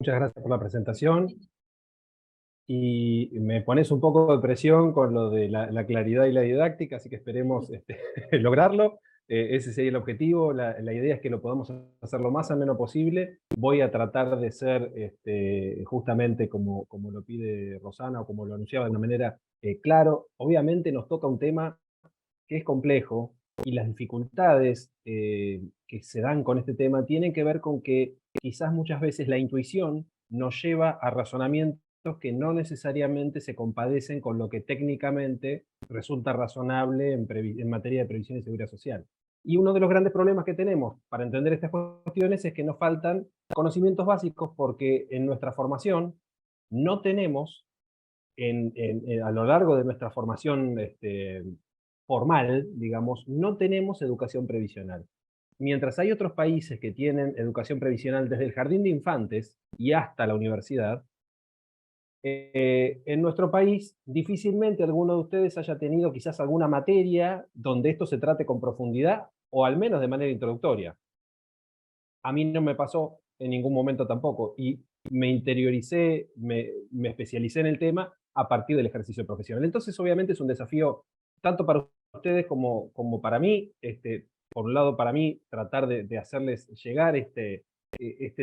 Muchas gracias por la presentación. Y me pones un poco de presión con lo de la claridad y la didáctica, así que esperemos lograrlo. Ese sería el objetivo. La idea es que lo podamos hacer lo más ameno posible. Voy a tratar de ser justamente como lo pide Rosana o como lo anunciaba de una manera claro. Obviamente nos toca un tema que es complejo y las dificultades que se dan con este tema tienen que ver con que quizás muchas veces la intuición nos lleva a razonamientos que no necesariamente se compadecen con lo que técnicamente resulta razonable en materia de previsión y seguridad social. Y uno de los grandes problemas que tenemos para entender estas cuestiones es que nos faltan conocimientos básicos porque en nuestra formación no tenemos a lo largo de nuestra formación formal, digamos, no tenemos educación previsional. Mientras hay otros países que tienen educación previsional desde el jardín de infantes y hasta la universidad, en nuestro país difícilmente alguno de ustedes haya tenido quizás alguna materia donde esto se trate con profundidad o al menos de manera introductoria. A mí no me pasó en ningún momento tampoco y me interioricé, me especialicé en el tema a partir del ejercicio profesional. Entonces, obviamente es un desafío tanto para ustedes como para mí. Por un lado, para mí, tratar de hacerles llegar este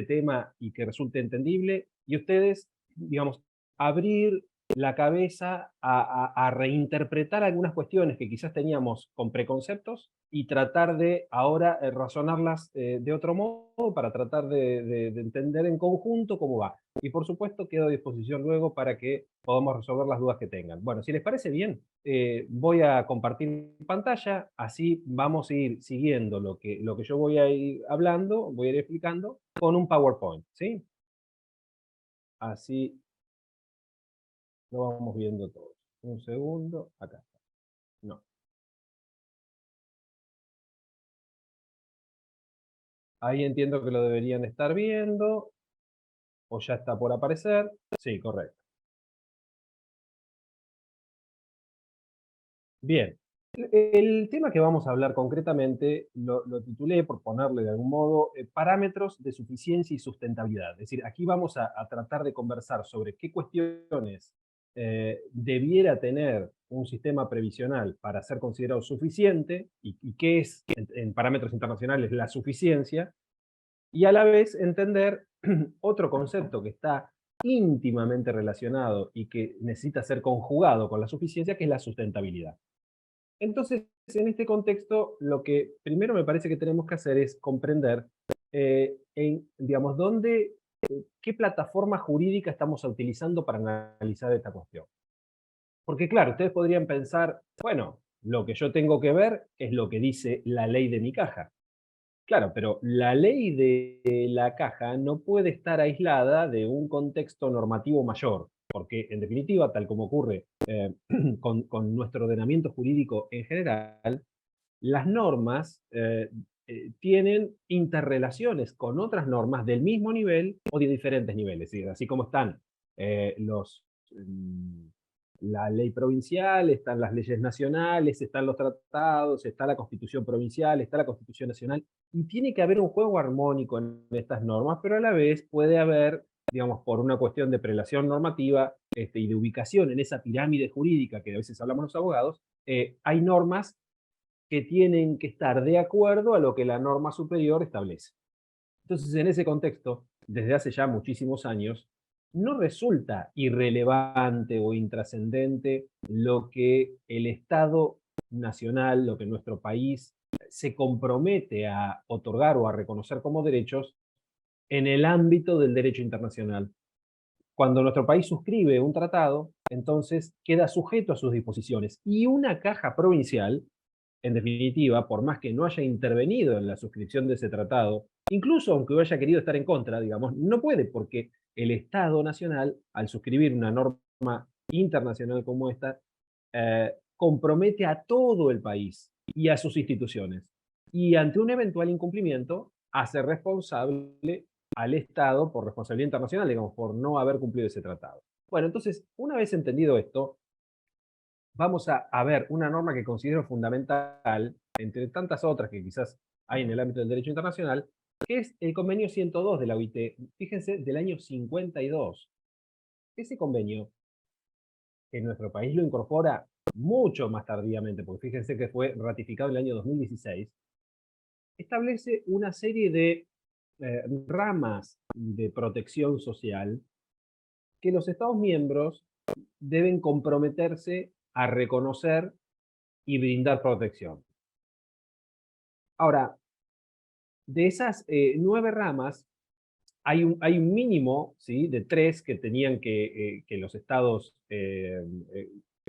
tema y que resulte entendible, y ustedes, digamos, abrir la cabeza a reinterpretar algunas cuestiones que quizás teníamos con preconceptos y tratar de ahora razonarlas de otro modo para tratar de entender en conjunto cómo va. Y por supuesto quedo a disposición luego para que podamos resolver las dudas que tengan. Bueno, si les parece bien, voy a compartir pantalla, así vamos a ir siguiendo lo que yo voy a ir hablando, voy a ir explicando con un PowerPoint, ¿sí? Así lo vamos viendo todos. Un segundo, acá está. No. Ahí entiendo que lo deberían estar viendo, o ya está por aparecer. Sí, correcto. Bien. El tema que vamos a hablar concretamente lo titulé, por ponerle de algún modo, parámetros de suficiencia y sustentabilidad. Es decir, aquí vamos a tratar de conversar sobre qué cuestiones debiera tener un sistema previsional para ser considerado suficiente y qué es, en parámetros internacionales, la suficiencia, y a la vez entender otro concepto que está íntimamente relacionado y que necesita ser conjugado con la suficiencia, que es la sustentabilidad. Entonces, en este contexto, lo que primero me parece que tenemos que hacer es comprender, digamos, qué plataforma jurídica estamos utilizando para analizar esta cuestión. Porque claro, ustedes podrían pensar, bueno, lo que yo tengo que ver es lo que dice la ley de mi caja. Claro, pero la ley de la caja no puede estar aislada de un contexto normativo mayor, porque en definitiva, tal como ocurre con nuestro ordenamiento jurídico en general, las normas tienen interrelaciones con otras normas del mismo nivel o de diferentes niveles. ¿Sí? Así como están eh, los, mm, la ley provincial, están las leyes nacionales, están los tratados, está la constitución provincial, está la constitución nacional, y tiene que haber un juego armónico en estas normas, pero a la vez puede haber, digamos, por una cuestión de prelación normativa y de ubicación en esa pirámide jurídica que a veces hablamos los abogados, hay normas que tienen que estar de acuerdo a lo que la norma superior establece. Entonces, en ese contexto, desde hace ya muchísimos años, no resulta irrelevante o intrascendente lo que el Estado nacional, lo que nuestro país se compromete a otorgar o a reconocer como derechos en el ámbito del derecho internacional. Cuando nuestro país suscribe un tratado, entonces queda sujeto a sus disposiciones. Y una caja provincial, en definitiva, por más que no haya intervenido en la suscripción de ese tratado, incluso aunque haya querido estar en contra, digamos, no puede porque el Estado nacional, al suscribir una norma internacional como esta, compromete a todo el país y a sus instituciones. Y ante un eventual incumplimiento, hace responsable al Estado por responsabilidad internacional, digamos, por no haber cumplido ese tratado. Bueno, entonces, una vez entendido esto, vamos a ver una norma que considero fundamental, entre tantas otras que quizás hay en el ámbito del derecho internacional, que es el convenio 102 de la OIT, fíjense, del año 52. Ese convenio, que nuestro país lo incorpora mucho más tardíamente, porque fíjense que fue ratificado en el año 2016, establece una serie de ramas de protección social que los Estados miembros deben comprometerse a reconocer y brindar protección. Ahora, de esas 9 ramas, hay un mínimo, ¿sí?, de 3 que tenían que los estados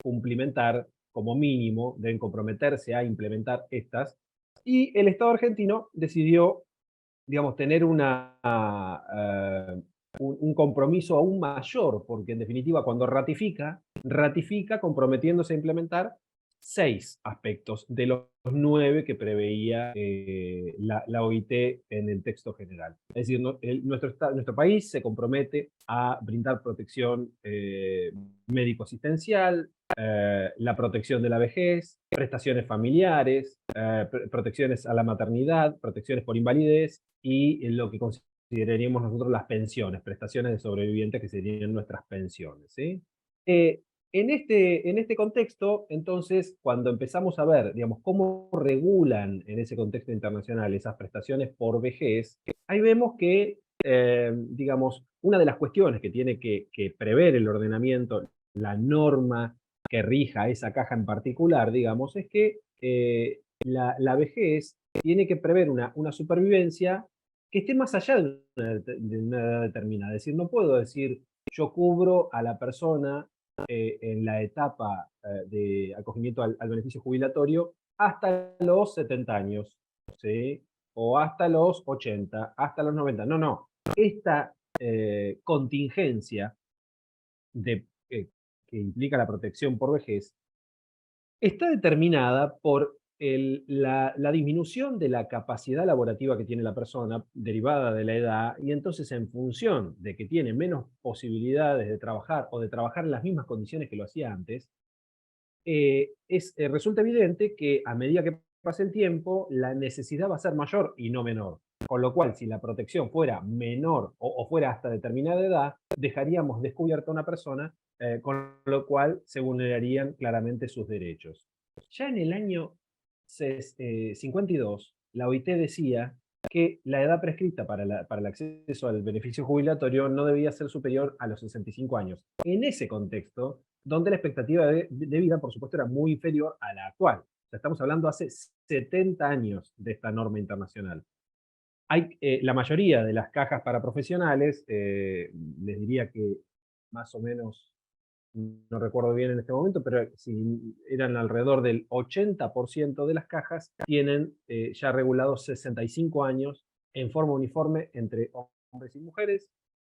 cumplimentar como mínimo, deben comprometerse a implementar estas, y el Estado argentino decidió, digamos, tener un compromiso aún mayor, porque en definitiva cuando ratifica comprometiéndose a implementar 6 aspectos de los 9 que preveía la OIT en el texto general. Es decir, nuestro país se compromete a brindar protección médico-asistencial, la protección de la vejez, prestaciones familiares, protecciones a la maternidad, protecciones por invalidez y lo que consideraríamos nosotros las pensiones, prestaciones de sobrevivientes que serían nuestras pensiones, ¿sí? Eh, en este contexto, entonces, cuando empezamos a ver, digamos, cómo regulan en ese contexto internacional esas prestaciones por vejez, ahí vemos que, digamos, una de las cuestiones que tiene que prever el ordenamiento, la norma que rija esa caja en particular, digamos, es que la vejez tiene que prever una supervivencia que esté más allá de una edad determinada. Es decir, no puedo decir, yo cubro a la persona en la etapa de acogimiento al beneficio jubilatorio hasta los 70 años, ¿sí? O hasta los 80, hasta los 90. No, no. Esta contingencia de, que implica la protección por vejez está determinada por la disminución de la capacidad laborativa que tiene la persona derivada de la edad, y entonces en función de que tiene menos posibilidades de trabajar o de trabajar en las mismas condiciones que lo hacía antes, resulta evidente que a medida que pase el tiempo, la necesidad va a ser mayor y no menor. Con lo cual, si la protección fuera menor o fuera hasta determinada edad, dejaríamos descubierta a una persona, con lo cual se vulnerarían claramente sus derechos. Ya en el año 52, la OIT decía que la edad prescrita para el acceso al beneficio jubilatorio no debía ser superior a los 65 años. En ese contexto, donde la expectativa de vida, por supuesto, era muy inferior a la actual. O sea, estamos hablando hace 70 años de esta norma internacional. La mayoría de las cajas para profesionales, les diría que más o menos, no recuerdo bien en este momento, pero si eran alrededor del 80% de las cajas, tienen ya regulados 65 años en forma uniforme entre hombres y mujeres,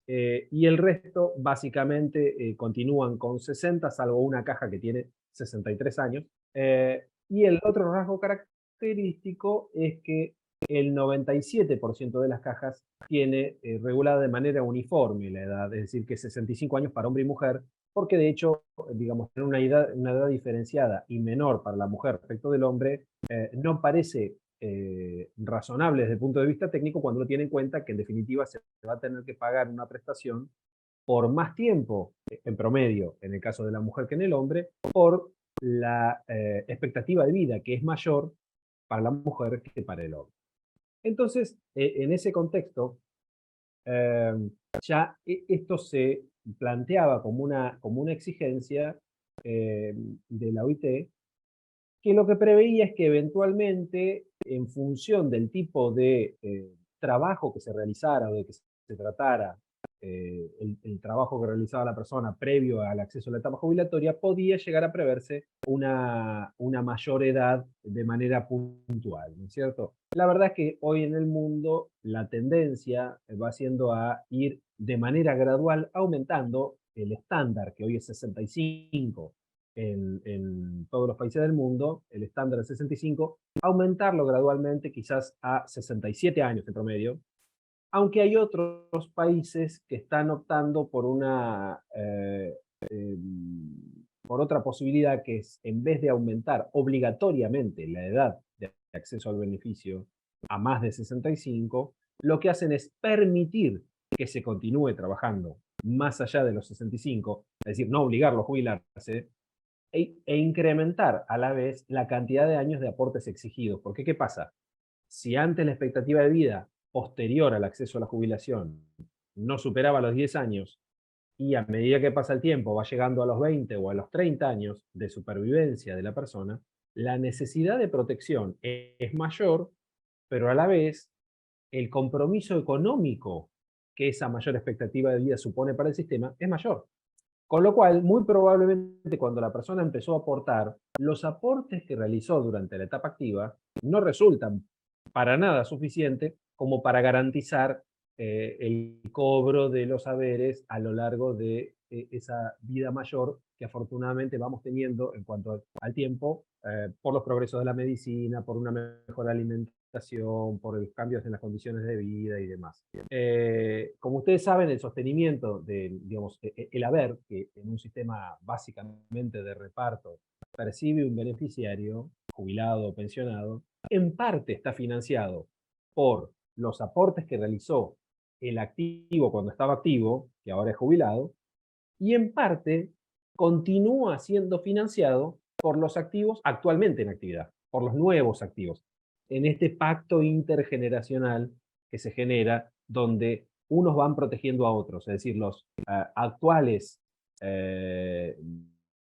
y el resto básicamente continúan con 60, salvo una caja que tiene 63 años. Y el otro rasgo característico es que el 97% de las cajas tiene regulada de manera uniforme la edad, es decir, que 65 años para hombre y mujer, porque de hecho, digamos, tener una edad diferenciada y menor para la mujer respecto del hombre no parece razonable desde el punto de vista técnico cuando uno tiene en cuenta que en definitiva se va a tener que pagar una prestación por más tiempo, en promedio, en el caso de la mujer que en el hombre, por la expectativa de vida, que es mayor para la mujer que para el hombre. Entonces, en ese contexto, eh, ya esto se planteaba como una exigencia de la OIT, que lo que preveía es que eventualmente, en función del tipo de trabajo que se realizara o de que se tratara, el trabajo que realizaba la persona previo al acceso a la etapa jubilatoria, podía llegar a preverse una mayor edad de manera puntual, ¿no es cierto? La verdad es que hoy en el mundo la tendencia va siendo a ir de manera gradual aumentando el estándar, que hoy es 65 en todos los países del mundo, el estándar es 65, aumentarlo gradualmente quizás a 67 años en promedio, aunque hay otros países que están optando por por otra posibilidad, que es, en vez de aumentar obligatoriamente la edad de acceso al beneficio a más de 65, lo que hacen es permitir que se continúe trabajando más allá de los 65, es decir, no obligarlo a jubilarse, e incrementar a la vez la cantidad de años de aportes exigidos. Porque, ¿qué pasa? Si antes la expectativa de vida posterior al acceso a la jubilación no superaba los 10 años, y a medida que pasa el tiempo va llegando a los 20 o a los 30 años de supervivencia de la persona, la necesidad de protección es mayor, pero a la vez el compromiso económico que esa mayor expectativa de vida supone para el sistema es mayor. Con lo cual, muy probablemente cuando la persona empezó a aportar, los aportes que realizó durante la etapa activa no resultan para nada suficientes como para garantizar el cobro de los haberes a lo largo de esa vida mayor que afortunadamente vamos teniendo en cuanto al tiempo, por los progresos de la medicina, por una mejor alimentación, por los cambios en las condiciones de vida y demás. Como ustedes saben, el sostenimiento de, digamos, el haber, que en un sistema básicamente de reparto percibe un beneficiario, jubilado o pensionado, en parte está financiado por los aportes que realizó el activo cuando estaba activo, que ahora es jubilado, y en parte continúa siendo financiado por los activos actualmente en actividad, por los nuevos activos, en este pacto intergeneracional que se genera donde unos van protegiendo a otros, es decir, los actuales eh,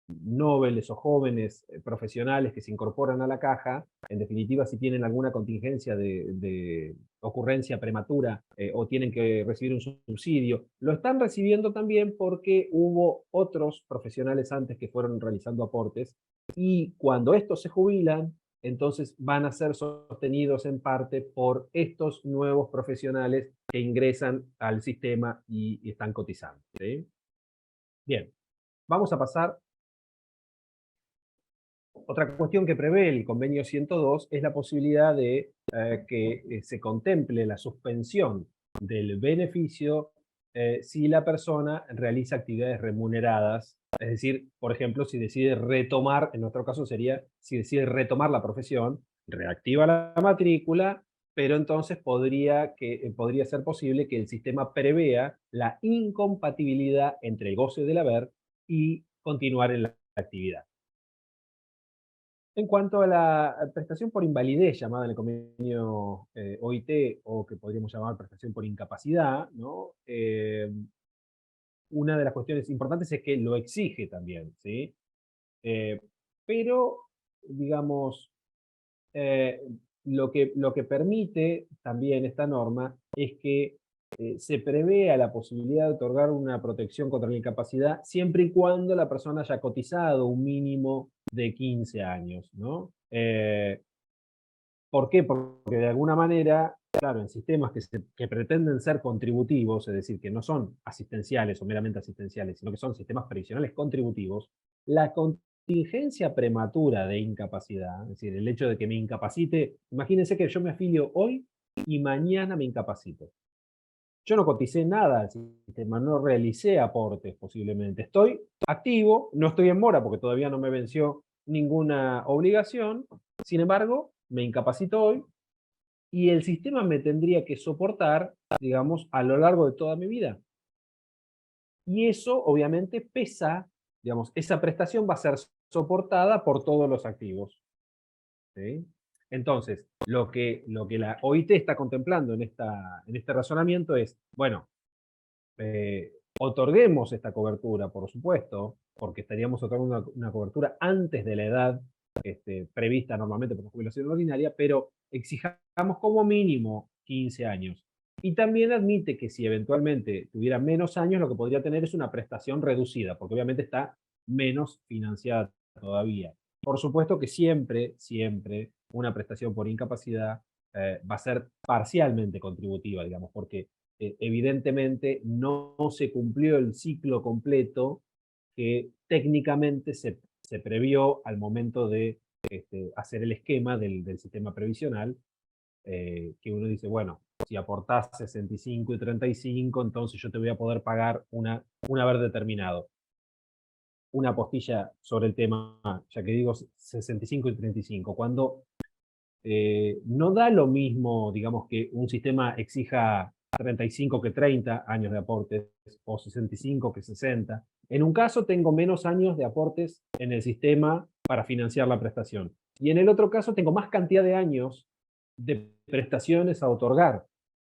nobles o jóvenes profesionales que se incorporan a la caja, en definitiva, si tienen alguna contingencia de ocurrencia prematura o tienen que recibir un subsidio, lo están recibiendo también porque hubo otros profesionales antes que fueron realizando aportes y cuando estos se jubilan, entonces van a ser sostenidos en parte por estos nuevos profesionales que ingresan al sistema y están cotizando. ¿Sí? Bien, vamos a pasar. Otra cuestión que prevé el convenio 102 es la posibilidad de que se contemple la suspensión del beneficio si la persona realiza actividades remuneradas. Es decir, por ejemplo, si decide retomar, en nuestro caso sería, si decide retomar la profesión, reactiva la matrícula, pero entonces podría ser posible que el sistema prevea la incompatibilidad entre el goce del haber y continuar en la actividad. En cuanto a la prestación por invalidez, llamada en el convenio OIT, o que podríamos llamar prestación por incapacidad, ¿no? Una de las cuestiones importantes es que lo exige también, ¿sí? Eh, pero, digamos, eh, lo que permite también esta norma es que se prevea la posibilidad de otorgar una protección contra la incapacidad siempre y cuando la persona haya cotizado un mínimo de 15 años, ¿no? ¿Por qué? Porque de alguna manera, claro, en sistemas que pretenden ser contributivos, es decir, que no son asistenciales o meramente asistenciales, sino que son sistemas previsionales contributivos, la contingencia prematura de incapacidad, es decir, el hecho de que me incapacite, imagínense que yo me afilio hoy y mañana me incapacito. Yo no coticé nada al sistema, no realicé aportes posiblemente. Estoy activo, no estoy en mora porque todavía no me venció ninguna obligación, sin embargo, me incapacito hoy y el sistema me tendría que soportar, digamos, a lo largo de toda mi vida. Y eso obviamente pesa, digamos, esa prestación va a ser soportada por todos los activos. ¿Sí? Entonces, lo que la OIT está contemplando en este razonamiento es, bueno, otorguemos esta cobertura, por supuesto, porque estaríamos otorgando una cobertura antes de la edad prevista normalmente por la jubilación ordinaria, pero exijamos como mínimo 15 años. Y también admite que si eventualmente tuviera menos años, lo que podría tener es una prestación reducida, porque obviamente está menos financiada todavía. Por supuesto que siempre, siempre, una prestación por incapacidad va a ser parcialmente contributiva, digamos, porque evidentemente no se cumplió el ciclo completo que técnicamente se previó al momento de hacer el esquema del sistema previsional, que uno dice, bueno, si aportás 65 y 35, entonces yo te voy a poder pagar un haber determinado. Una postilla sobre el tema, ya que digo 65 y 35. Cuando No da lo mismo, digamos, que un sistema exija 35 que 30 años de aportes o 65 que 60. En un caso tengo menos años de aportes en el sistema para financiar la prestación. Y en el otro caso tengo más cantidad de años de prestaciones a otorgar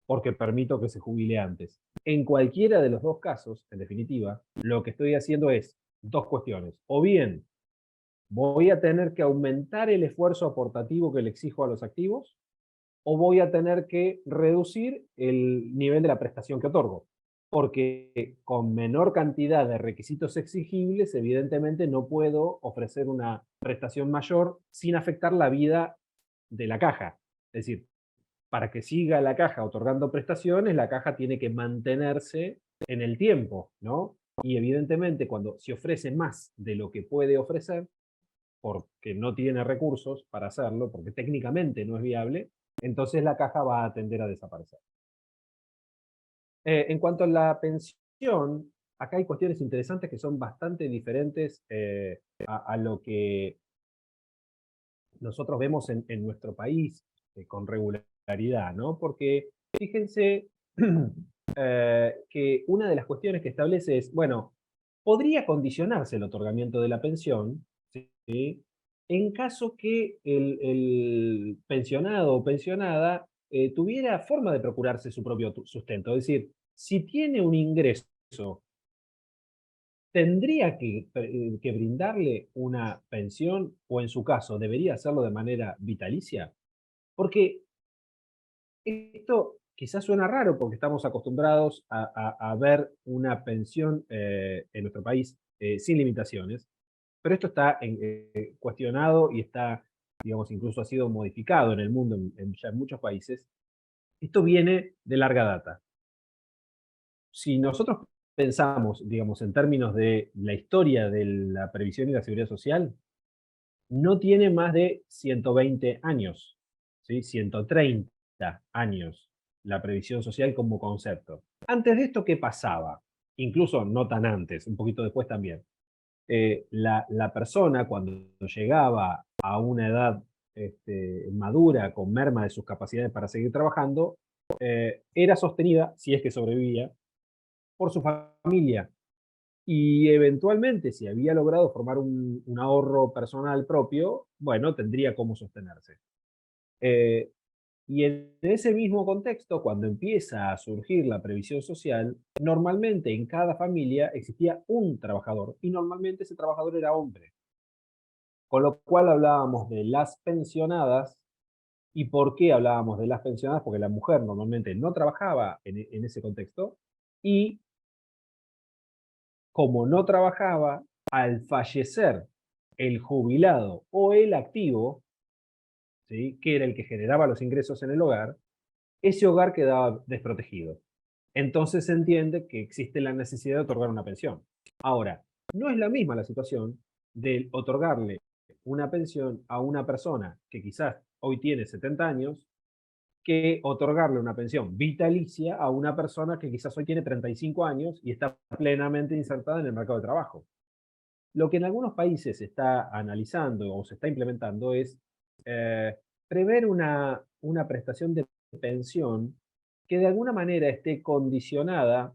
porque permito que se jubile antes. En cualquiera de los dos casos, en definitiva, lo que estoy haciendo es dos cuestiones. O bien voy a tener que aumentar el esfuerzo aportativo que le exijo a los activos, o voy a tener que reducir el nivel de la prestación que otorgo. Porque con menor cantidad de requisitos exigibles, evidentemente no puedo ofrecer una prestación mayor sin afectar la vida de la caja. Es decir, para que siga la caja otorgando prestaciones, la caja tiene que mantenerse en el tiempo, ¿no? Y evidentemente cuando se ofrece más de lo que puede ofrecer, porque no tiene recursos para hacerlo, porque técnicamente no es viable, entonces la caja va a tender a desaparecer. En cuanto a la pensión, acá hay cuestiones interesantes que son bastante diferentes a lo que nosotros vemos en nuestro país con regularidad, ¿no? Porque fíjense que una de las cuestiones que establece es, bueno, podría condicionarse el otorgamiento de la pensión, ¿sí? En caso que el pensionado o pensionada tuviera forma de procurarse su propio sustento. Es decir, si tiene un ingreso, tendría que brindarle una pensión o en su caso debería hacerlo de manera vitalicia. Porque esto quizás suena raro porque estamos acostumbrados a ver una pensión en nuestro país sin limitaciones, pero esto está cuestionado y está, digamos, incluso ha sido modificado en el mundo, ya en muchos países. Esto viene de larga data. Si nosotros pensamos, digamos, en términos de la historia de la previsión y la seguridad social, no tiene más de 120 años, ¿sí? 130 años la previsión social como concepto. Antes de esto, ¿qué pasaba? Incluso no tan antes, un poquito después también. La persona cuando llegaba a una edad madura, con merma de sus capacidades para seguir trabajando, era sostenida, si es que sobrevivía, por su familia. Y eventualmente, si había logrado formar un ahorro personal propio, bueno, tendría cómo sostenerse. Eh, y en ese mismo contexto, cuando empieza a surgir la previsión social, normalmente en cada familia existía un trabajador y normalmente ese trabajador era hombre. Con lo cual hablábamos de las pensionadas. ¿Y por qué hablábamos de las pensionadas? Porque la mujer normalmente no trabajaba en ese contexto y como no trabajaba, al fallecer el jubilado o el activo, ¿sí? Que era el que generaba los ingresos en el hogar, ese hogar quedaba desprotegido. Entonces se entiende que existe la necesidad de otorgar una pensión. Ahora, no es la misma la situación de otorgarle una pensión a una persona que quizás hoy tiene 70 años que otorgarle una pensión vitalicia a una persona que quizás hoy tiene 35 años y está plenamente insertada en el mercado de trabajo. Lo que en algunos países se está analizando o se está implementando es prever una prestación de pensión que de alguna manera esté condicionada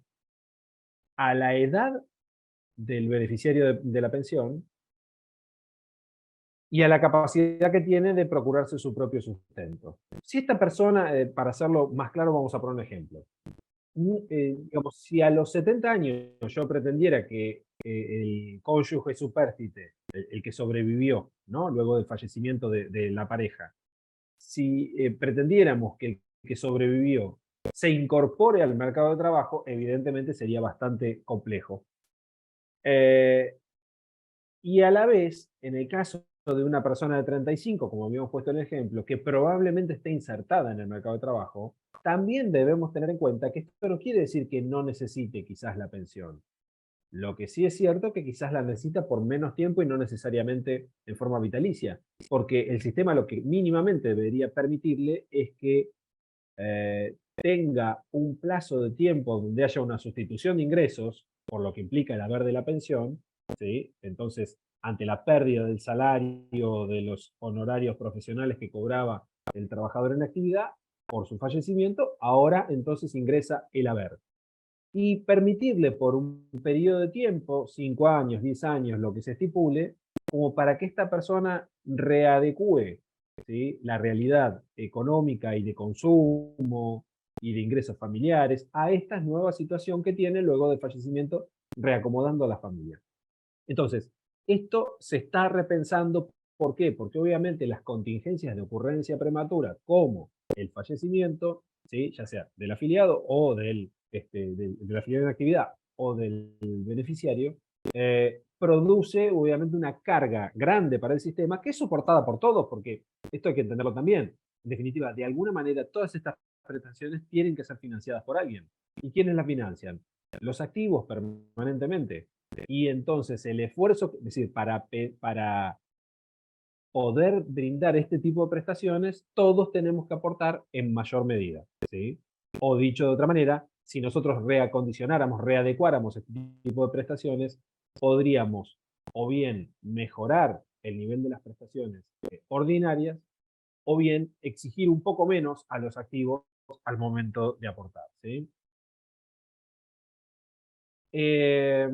a la edad del beneficiario de la pensión y a la capacidad que tiene de procurarse su propio sustento. Si esta persona, para hacerlo más claro, vamos a poner un ejemplo. Digamos, si a los 70 años yo pretendiera que el cónyuge supérstite, el que sobrevivió, ¿no? Luego del fallecimiento de la pareja, si pretendiéramos que el que sobrevivió se incorpore al mercado de trabajo, evidentemente sería bastante complejo. Eh, y a la vez, en el caso de una persona de 35, como habíamos puesto en el ejemplo, que probablemente esté insertada en el mercado de trabajo, también debemos tener en cuenta que esto no quiere decir que no necesite quizás la pensión. Lo que sí es cierto que quizás la necesita por menos tiempo y no necesariamente en forma vitalicia, porque el sistema lo que mínimamente debería permitirle es que tenga un plazo de tiempo donde haya una sustitución de ingresos, por lo que implica el haber de la pensión, ¿sí? Entonces, ante la pérdida del salario, de los honorarios profesionales que cobraba el trabajador en actividad por su fallecimiento, ahora entonces ingresa el haber. Y permitirle por un periodo de tiempo, 5 años, 10 años, lo que se estipule, como para que esta persona readecue, ¿sí?, la realidad económica y de consumo y de ingresos familiares a esta nueva situación que tiene luego del fallecimiento, reacomodando a la familia. Entonces, esto se está repensando. ¿Por qué? Porque obviamente las contingencias de ocurrencia prematura, como el fallecimiento, ¿sí?, ya sea del afiliado o del afiliado en actividad o del beneficiario, produce obviamente una carga grande para el sistema que es soportada por todos, porque esto hay que entenderlo también. En definitiva, de alguna manera, todas estas prestaciones tienen que ser financiadas por alguien. ¿Y quiénes las financian? Los activos permanentemente. Y entonces el esfuerzo, es decir, para poder brindar este tipo de prestaciones, todos tenemos que aportar en mayor medida, ¿sí? O dicho de otra manera, si nosotros reacondicionáramos, readecuáramos este tipo de prestaciones, podríamos o bien mejorar el nivel de las prestaciones ordinarias, o bien exigir un poco menos a los activos al momento de aportar, ¿sí? Eh,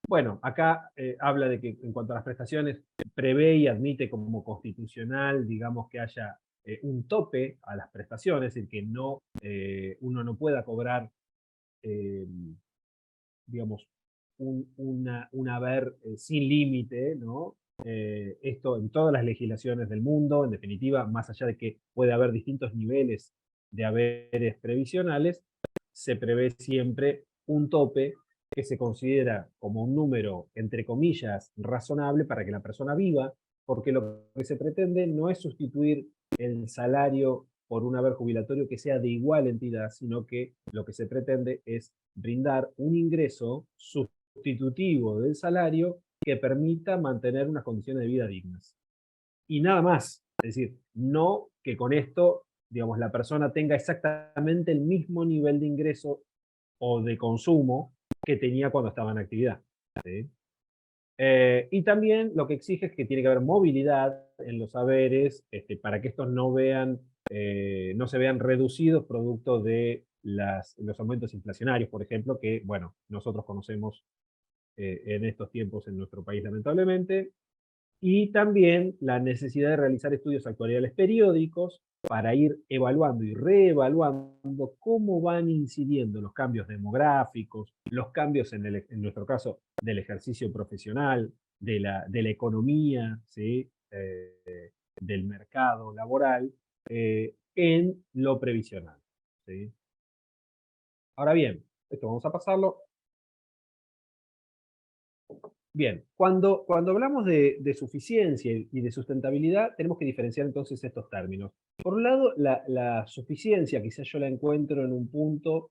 bueno, acá habla de que en cuanto a las prestaciones, prevé y admite como constitucional, digamos, que haya un tope a las prestaciones, es decir, que no, uno no pueda cobrar, eh, digamos, un haber sin límite, ¿no? Esto en todas las legislaciones del mundo, en definitiva, más allá de que puede haber distintos niveles de haberes previsionales, se prevé siempre un tope que se considera como un número, entre comillas, razonable para que la persona viva, porque lo que se pretende no es sustituir el salario por un haber jubilatorio que sea de igual entidad, sino que lo que se pretende es brindar un ingreso sustitutivo del salario que permita mantener unas condiciones de vida dignas. Y nada más. Es decir, no que con esto, digamos, la persona tenga exactamente el mismo nivel de ingreso o de consumo que tenía cuando estaba en actividad, ¿sí? Y también lo que exige es que tiene que haber movilidad en los saberes, para que estos no se vean reducidos producto de los aumentos inflacionarios, por ejemplo, que, bueno, nosotros conocemos en estos tiempos en nuestro país, lamentablemente. Y también la necesidad de realizar estudios actuariales periódicos para ir evaluando y reevaluando cómo van incidiendo los cambios demográficos, los cambios en nuestro caso del ejercicio profesional, de la economía, ¿sí?, del mercado laboral, en lo previsional, ¿sí? Ahora bien, esto vamos a pasarlo. Bien, cuando hablamos de suficiencia y de sustentabilidad, tenemos que diferenciar entonces estos términos. Por un lado, la suficiencia, quizás yo la encuentro en un punto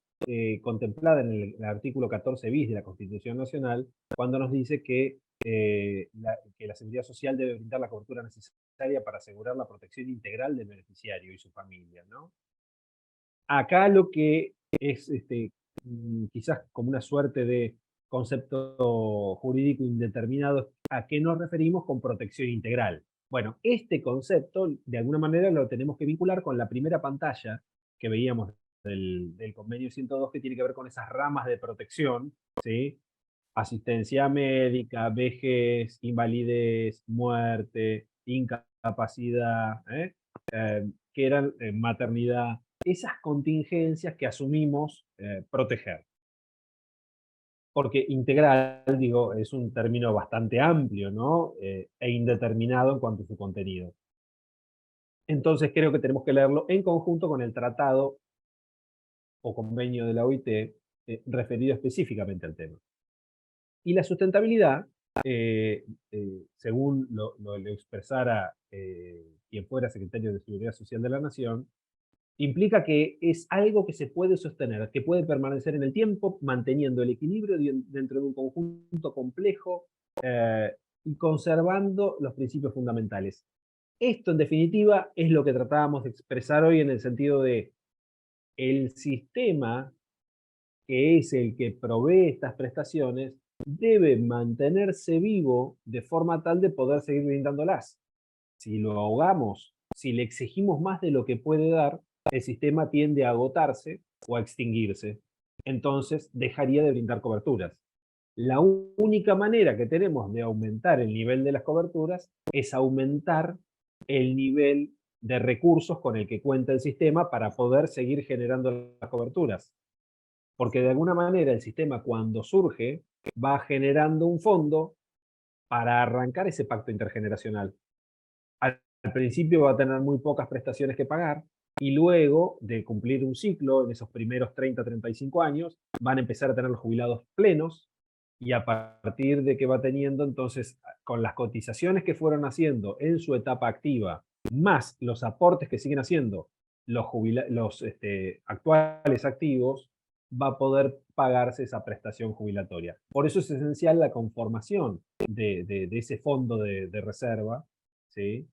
contemplada en el artículo 14 bis de la Constitución Nacional, cuando nos dice que la Seguridad Social debe brindar la cobertura necesaria para asegurar la protección integral del beneficiario y su familia, ¿no? Acá lo que es quizás como una suerte de concepto jurídico indeterminado, ¿a qué nos referimos con protección integral? Bueno, este concepto de alguna manera lo tenemos que vincular con la primera pantalla que veíamos del convenio 102, que tiene que ver con esas ramas de protección, ¿sí? Asistencia médica, vejez, invalidez, muerte, incapacidad, que eran maternidad, esas contingencias que asumimos proteger. Porque integral, digo, es un término bastante amplio, ¿no? E indeterminado en cuanto a su contenido. Entonces creo que tenemos que leerlo en conjunto con el tratado o convenio de la OIT referido específicamente al tema. Y la sustentabilidad, según lo expresara quien fuera secretario de Seguridad Social de la Nación, implica que es algo que se puede sostener, que puede permanecer en el tiempo, manteniendo el equilibrio dentro de un conjunto complejo y conservando los principios fundamentales. Esto, en definitiva, es lo que tratábamos de expresar hoy en el sentido de el sistema, que es el que provee estas prestaciones, debe mantenerse vivo de forma tal de poder seguir brindándolas. Si lo ahogamos si le exigimos más de lo que puede dar, el sistema tiende a agotarse o a extinguirse. Entonces dejaría de brindar coberturas. La única manera que tenemos de aumentar el nivel de las coberturas es aumentar el nivel de recursos con el que cuenta el sistema para poder seguir generando las coberturas. Porque de alguna manera el sistema, cuando surge, va generando un fondo para arrancar ese pacto intergeneracional. Al principio va a tener muy pocas prestaciones que pagar y luego de cumplir un ciclo, en esos primeros 30, 35 años, van a empezar a tener los jubilados plenos y a partir de que va teniendo, entonces, con las cotizaciones que fueron haciendo en su etapa activa, más los aportes que siguen haciendo los actuales activos, va a poder pagarse esa prestación jubilatoria. Por eso es esencial la conformación de ese fondo de reserva, ¿sí?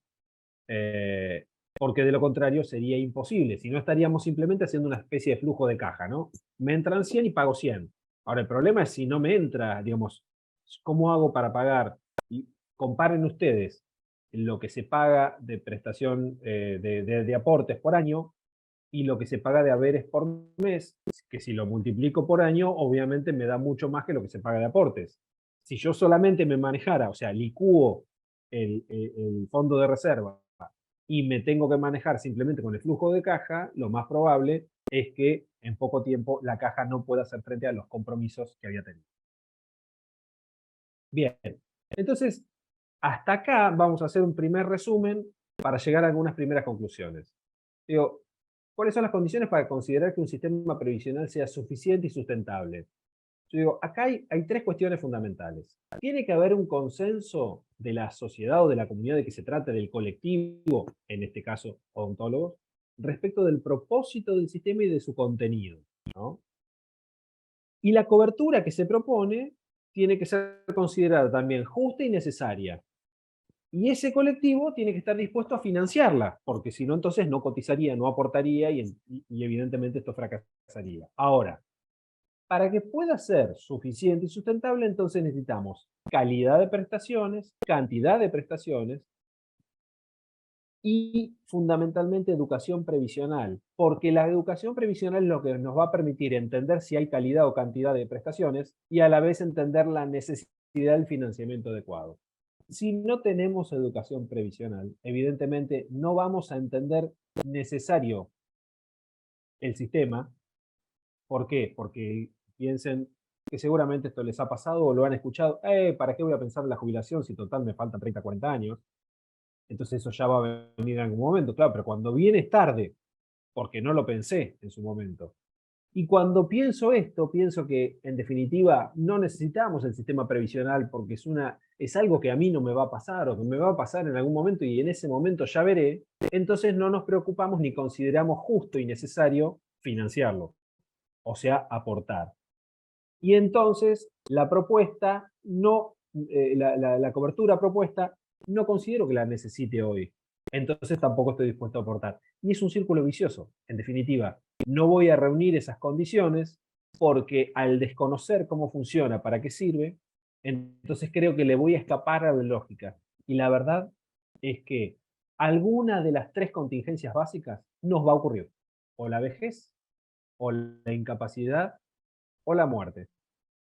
Porque de lo contrario sería imposible, si no estaríamos simplemente haciendo una especie de flujo de caja, ¿no? Me entran 100 y pago 100. Ahora, el problema es si no me entra, digamos, ¿cómo hago para pagar? Y comparen ustedes lo que se paga de prestación de aportes por año y lo que se paga de haberes por mes, que si lo multiplico por año, obviamente me da mucho más que lo que se paga de aportes. Si yo solamente me manejara, o sea, licúo el fondo de reserva y me tengo que manejar simplemente con el flujo de caja, lo más probable es que en poco tiempo la caja no pueda hacer frente a los compromisos que había tenido. Bien, entonces, hasta acá vamos a hacer un primer resumen para llegar a algunas primeras conclusiones. Digo, ¿cuáles son las condiciones para considerar que un sistema previsional sea suficiente y sustentable? Yo digo, acá hay tres cuestiones fundamentales. Tiene que haber un consenso de la sociedad o de la comunidad de que se trate, del colectivo, en este caso odontólogos, respecto del propósito del sistema y de su contenido, ¿no? Y la cobertura que se propone tiene que ser considerada también justa y necesaria. Y ese colectivo tiene que estar dispuesto a financiarla, porque si no, entonces no cotizaría, no aportaría y evidentemente esto fracasaría. Ahora, para que pueda ser suficiente y sustentable, entonces necesitamos calidad de prestaciones, cantidad de prestaciones y fundamentalmente educación previsional, porque la educación previsional es lo que nos va a permitir entender si hay calidad o cantidad de prestaciones y a la vez entender la necesidad del financiamiento adecuado. Si no tenemos educación previsional, evidentemente no vamos a entender necesario el sistema. ¿Por qué? Porque piensen que seguramente esto les ha pasado o lo han escuchado. ¿Para qué voy a pensar en la jubilación si total me faltan 30, 40 años? Entonces eso ya va a venir en algún momento, claro, pero cuando viene es tarde, porque no lo pensé en su momento. Y cuando pienso esto, pienso que en definitiva no necesitamos el sistema previsional porque es algo que a mí no me va a pasar o que me va a pasar en algún momento y en ese momento ya veré, entonces no nos preocupamos ni consideramos justo y necesario financiarlo, o sea, aportar. Y entonces la propuesta no, la cobertura propuesta no considero que la necesite hoy. Entonces tampoco estoy dispuesto a aportar. Y es un círculo vicioso. En definitiva, no voy a reunir esas condiciones porque al desconocer cómo funciona, para qué sirve, entonces creo que le voy a escapar a la lógica. Y la verdad es que alguna de las tres contingencias básicas nos va a ocurrir. O la vejez, o la incapacidad, o la muerte,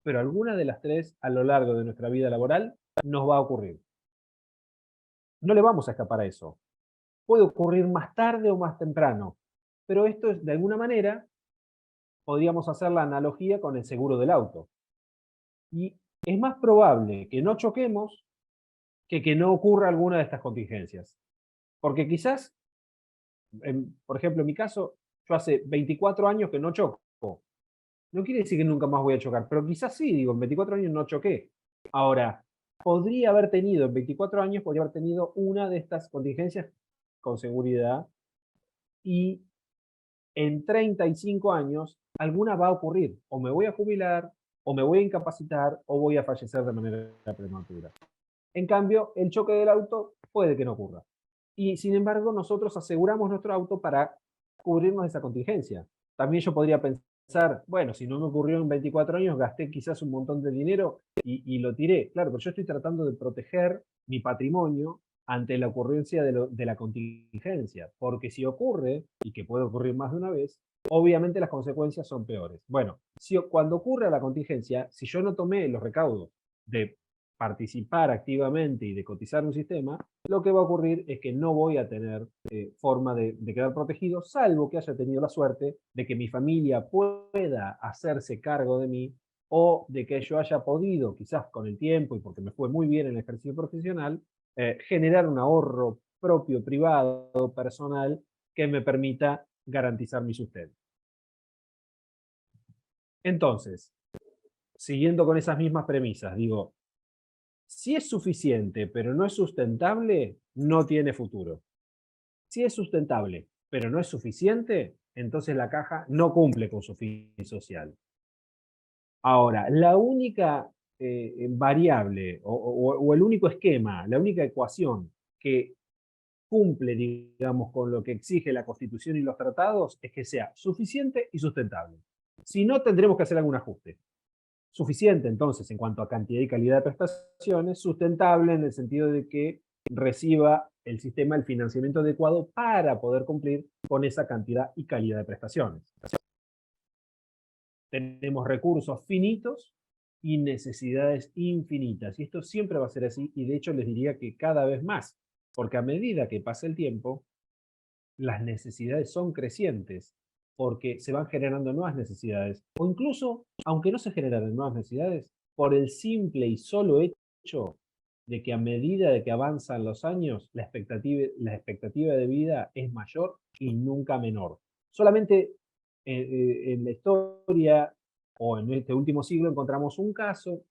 pero alguna de las tres a lo largo de nuestra vida laboral nos va a ocurrir. No le vamos a escapar a eso. Puede ocurrir más tarde o más temprano, pero esto es, de alguna manera, podríamos hacer la analogía con el seguro del auto. Y es más probable que no choquemos que no ocurra alguna de estas contingencias. Porque quizás, por ejemplo, en mi caso, yo hace 24 años que no choco. No quiere decir que nunca más voy a chocar, pero quizás sí, digo, en 24 años no choqué. Ahora, podría haber tenido, en 24 años, podría haber tenido una de estas contingencias con seguridad y en 35 años alguna va a ocurrir. O me voy a jubilar, o me voy a incapacitar, o voy a fallecer de manera prematura. En cambio, el choque del auto puede que no ocurra. Y sin embargo, nosotros aseguramos nuestro auto para cubrirnos de esa contingencia. También yo podría pensar, bueno, si no me ocurrió en 24 años, gasté quizás un montón de dinero y lo tiré. Claro, pero yo estoy tratando de proteger mi patrimonio ante la ocurrencia de la contingencia, porque si ocurre, y que puede ocurrir más de una vez, obviamente las consecuencias son peores. Bueno, cuando ocurre la contingencia, si yo no tomé los recaudos de participar activamente y de cotizar un sistema, lo que va a ocurrir es que no voy a tener forma de quedar protegido, salvo que haya tenido la suerte de que mi familia pueda hacerse cargo de mí, o de que yo haya podido, quizás con el tiempo y porque me fue muy bien en el ejercicio profesional, generar un ahorro propio, privado, personal, que me permita garantizar mi sustento. Entonces, siguiendo con esas mismas premisas, digo, si es suficiente pero no es sustentable, no tiene futuro. Si es sustentable pero no es suficiente, entonces la caja no cumple con su fin social. Ahora, la única variable o el único esquema, la única ecuación que cumple, digamos, con lo que exige la Constitución y los tratados es que sea suficiente y sustentable. Si no, tendremos que hacer algún ajuste. Suficiente, entonces, en cuanto a cantidad y calidad de prestaciones, sustentable en el sentido de que reciba el sistema el financiamiento adecuado para poder cumplir con esa cantidad y calidad de prestaciones. Tenemos recursos finitos y necesidades infinitas. Y esto siempre va a ser así, y de hecho les diría que cada vez más, porque a medida que pasa el tiempo, las necesidades son crecientes, porque se van generando nuevas necesidades, o incluso, aunque no se generaran nuevas necesidades, por el simple y solo hecho de que a medida de que avanzan los años, la expectativa de vida es mayor y nunca menor. Solamente en la historia o en este último siglo encontramos un caso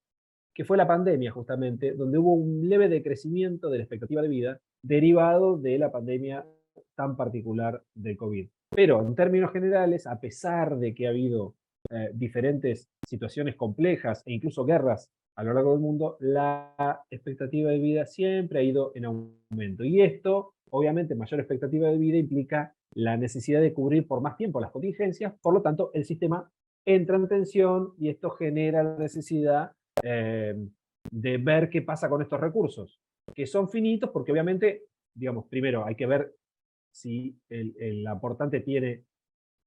que fue la pandemia justamente, donde hubo un leve decrecimiento de la expectativa de vida derivado de la pandemia tan particular del COVID. Pero en términos generales, a pesar de que ha habido diferentes situaciones complejas e incluso guerras a lo largo del mundo, la expectativa de vida siempre ha ido en aumento. Y esto, obviamente, mayor expectativa de vida implica la necesidad de cubrir por más tiempo las contingencias, por lo tanto, el sistema entra en tensión y esto genera la necesidad eh, de ver qué pasa con estos recursos, que son finitos porque obviamente, digamos, primero hay que ver si el aportante tiene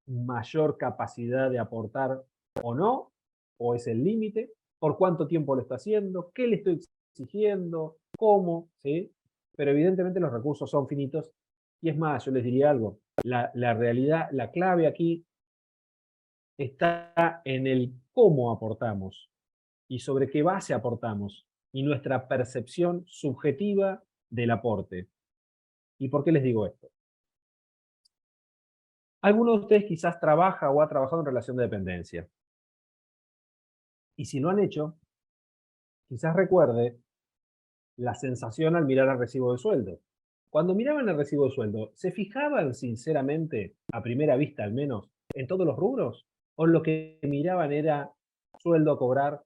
mayor capacidad de aportar o no, o es el límite, por cuánto tiempo lo está haciendo, qué le estoy exigiendo, cómo, ¿sí? Pero evidentemente los recursos son finitos y es más, yo les diría algo, la realidad, la clave aquí está en el cómo aportamos y sobre qué base aportamos y nuestra percepción subjetiva del aporte. ¿Y por qué les digo esto? Alguno de ustedes quizás trabaja o ha trabajado en relación de dependencia. Y si lo han hecho, quizás recuerde la sensación al mirar el recibo de sueldo. Cuando miraban el recibo de sueldo, ¿se fijaban sinceramente, a primera vista al menos, en todos los rubros? ¿O lo que miraban era sueldo a cobrar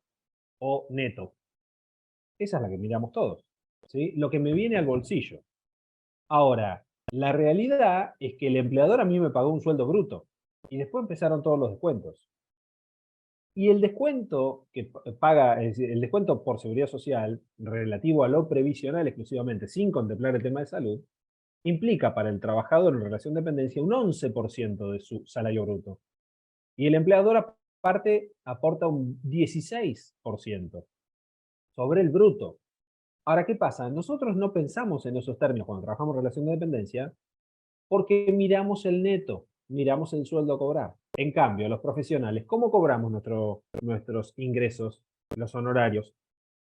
o neto? Esa es la que miramos todos, ¿sí? Lo que me viene al bolsillo. Ahora, la realidad es que el empleador a mí me pagó un sueldo bruto y después empezaron todos los descuentos. Y el descuento que paga, es decir, el descuento por seguridad social relativo a lo previsional exclusivamente, sin contemplar el tema de salud, implica para el trabajador en relación de dependencia un 11% de su salario bruto. Y el empleador aparte aporta un 16% sobre el bruto. Ahora, ¿qué pasa? Nosotros no pensamos en esos términos cuando trabajamos en relación de dependencia porque miramos el neto, miramos el sueldo a cobrar. En cambio, los profesionales, ¿cómo cobramos nuestros ingresos, los honorarios?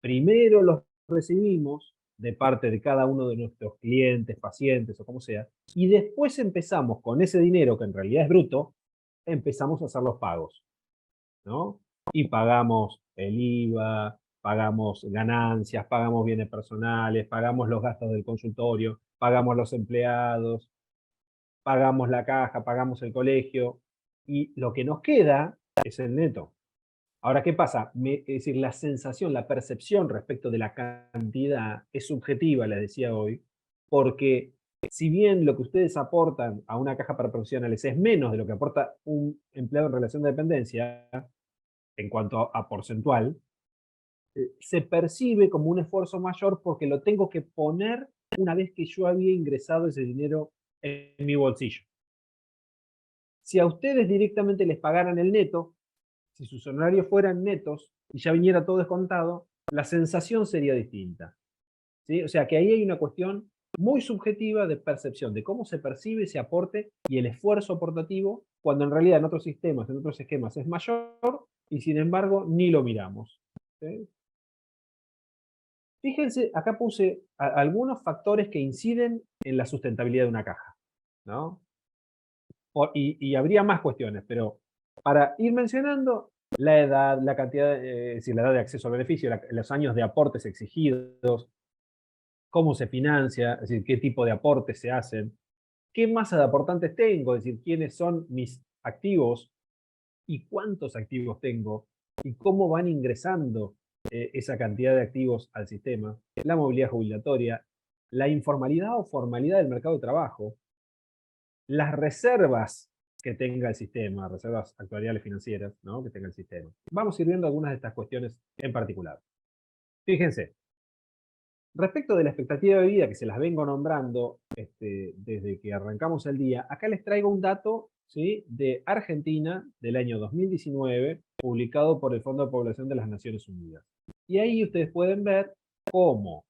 Primero los recibimos de parte de cada uno de nuestros clientes, pacientes o como sea, y después empezamos con ese dinero que en realidad es bruto, empezamos a hacer los pagos, ¿no? Y pagamos el IVA, pagamos ganancias, pagamos bienes personales, pagamos los gastos del consultorio, pagamos los empleados, pagamos la caja, pagamos el colegio, y lo que nos queda es el neto. Ahora, ¿qué pasa? Es decir, la sensación, la percepción respecto de la cantidad es subjetiva, les decía hoy, porque si bien lo que ustedes aportan a una caja para profesionales es menos de lo que aporta un empleado en relación de dependencia, en cuanto a porcentual, se percibe como un esfuerzo mayor porque lo tengo que poner una vez que yo había ingresado ese dinero en mi bolsillo. Si a ustedes directamente les pagaran el neto, si sus honorarios fueran netos y ya viniera todo descontado, la sensación sería distinta. ¿Sí? O sea que ahí hay una cuestión muy subjetiva de percepción, de cómo se percibe ese aporte y el esfuerzo aportativo, cuando en realidad en otros sistemas, en otros esquemas es mayor y sin embargo ni lo miramos. ¿Sí? Fíjense, acá puse algunos factores que inciden en la sustentabilidad de una caja, ¿no? Y habría más cuestiones, pero para ir mencionando, la edad, la cantidad, es decir, la edad de acceso al beneficio, los años de aportes exigidos, cómo se financia, es decir, qué tipo de aportes se hacen, qué masa de aportantes tengo, es decir, quiénes son mis activos y cuántos activos tengo y cómo van ingresando esa cantidad de activos al sistema, la movilidad jubilatoria, la informalidad o formalidad del mercado de trabajo, las reservas que tenga el sistema, reservas actuariales financieras, ¿no? Que tenga el sistema. Vamos a ir viendo algunas de estas cuestiones en particular. Fíjense, respecto de la expectativa de vida, que se las vengo nombrando desde que arrancamos el día, acá les traigo un dato, ¿sí?, de Argentina del año 2019, publicado por el Fondo de Población de las Naciones Unidas. Y ahí ustedes pueden ver cómo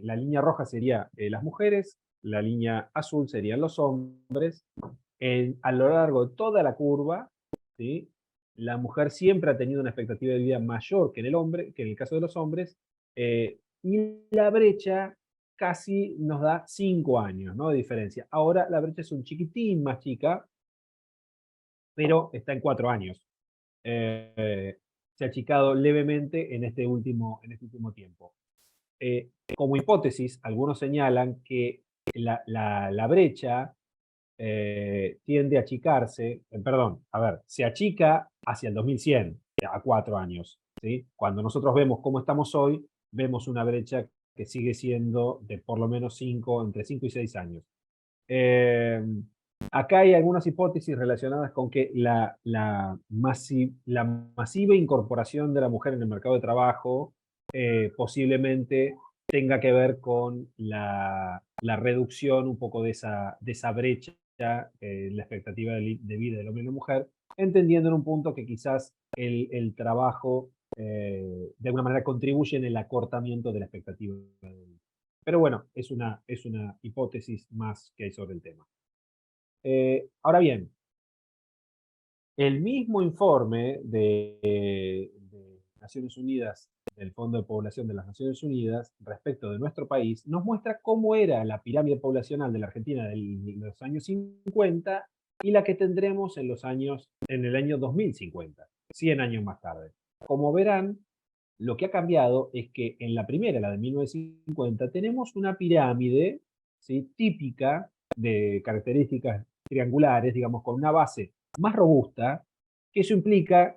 la línea roja sería las mujeres, la línea azul serían los hombres. A lo largo de toda la curva, ¿sí?, la mujer siempre ha tenido una expectativa de vida mayor que en el hombre, que en el caso de los hombres, y la brecha casi nos da 5 años, ¿no?, de diferencia. Ahora la brecha es un chiquitín más chica, pero está en 4 años. Se ha achicado levemente en este último tiempo. Como hipótesis, algunos señalan que la brecha tiende a achicarse, perdón, a ver, se achica hacia el 2100, a 4 años. ¿Sí? Cuando nosotros vemos cómo estamos hoy, vemos una brecha que sigue siendo de por lo menos 5, entre 5 y 6 años. Eh, Acá hay algunas hipótesis relacionadas con que la masiva incorporación de la mujer en el mercado de trabajo posiblemente tenga que ver con la reducción un poco de esa brecha la expectativa de vida del hombre y la mujer, entendiendo en un punto que quizás el trabajo de alguna manera contribuye en el acortamiento de la expectativa de vida. Pero bueno, es una hipótesis más que hay sobre el tema. Ahora bien, el mismo informe de Naciones Unidas, del Fondo de Población de las Naciones Unidas, respecto de nuestro país, nos muestra cómo era la pirámide poblacional de la Argentina de los años 50 y la que tendremos en el año 2050, 100 años más tarde. Como verán, lo que ha cambiado es que en la primera, la de 1950, tenemos una pirámide, ¿sí?, típica de características triangulares, digamos, con una base más robusta, que eso implica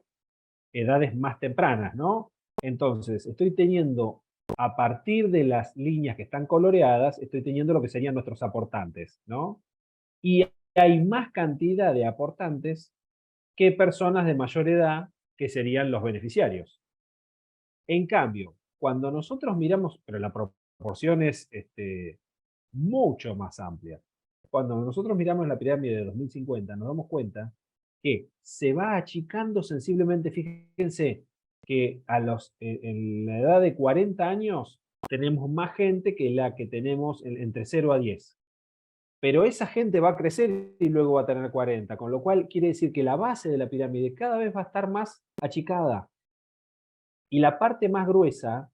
edades más tempranas, ¿no? Entonces, estoy teniendo, a partir de las líneas que están coloreadas, estoy teniendo lo que serían nuestros aportantes, ¿no? Y hay más cantidad de aportantes que personas de mayor edad, que serían los beneficiarios. En cambio, cuando nosotros miramos, pero la proporción es mucho más amplia. Cuando nosotros miramos la pirámide de 2050, nos damos cuenta que se va achicando sensiblemente. Fíjense que en la edad de 40 años tenemos más gente que la que tenemos entre 0 a 10. Pero esa gente va a crecer y luego va a tener 40, con lo cual quiere decir que la base de la pirámide cada vez va a estar más achicada. Y la parte más gruesa,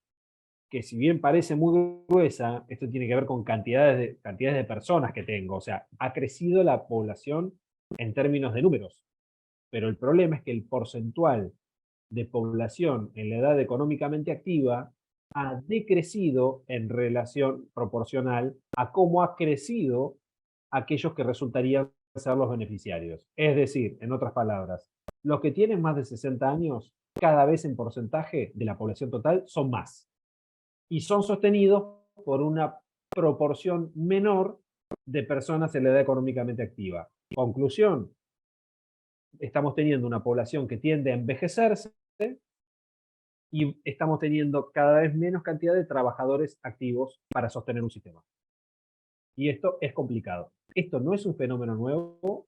que si bien parece muy gruesa, esto tiene que ver con cantidades de personas que tengo. O sea, ha crecido la población en términos de números, pero el problema es que el porcentual de población en la edad económicamente activa ha decrecido en relación proporcional a cómo ha crecido aquellos que resultarían ser los beneficiarios. Es decir, en otras palabras, los que tienen más de 60 años, cada vez en porcentaje de la población total, son más y son sostenidos por una proporción menor de personas en la edad económicamente activa. Conclusión, estamos teniendo una población que tiende a envejecerse y estamos teniendo cada vez menos cantidad de trabajadores activos para sostener un sistema. Y esto es complicado. Esto no es un fenómeno nuevo,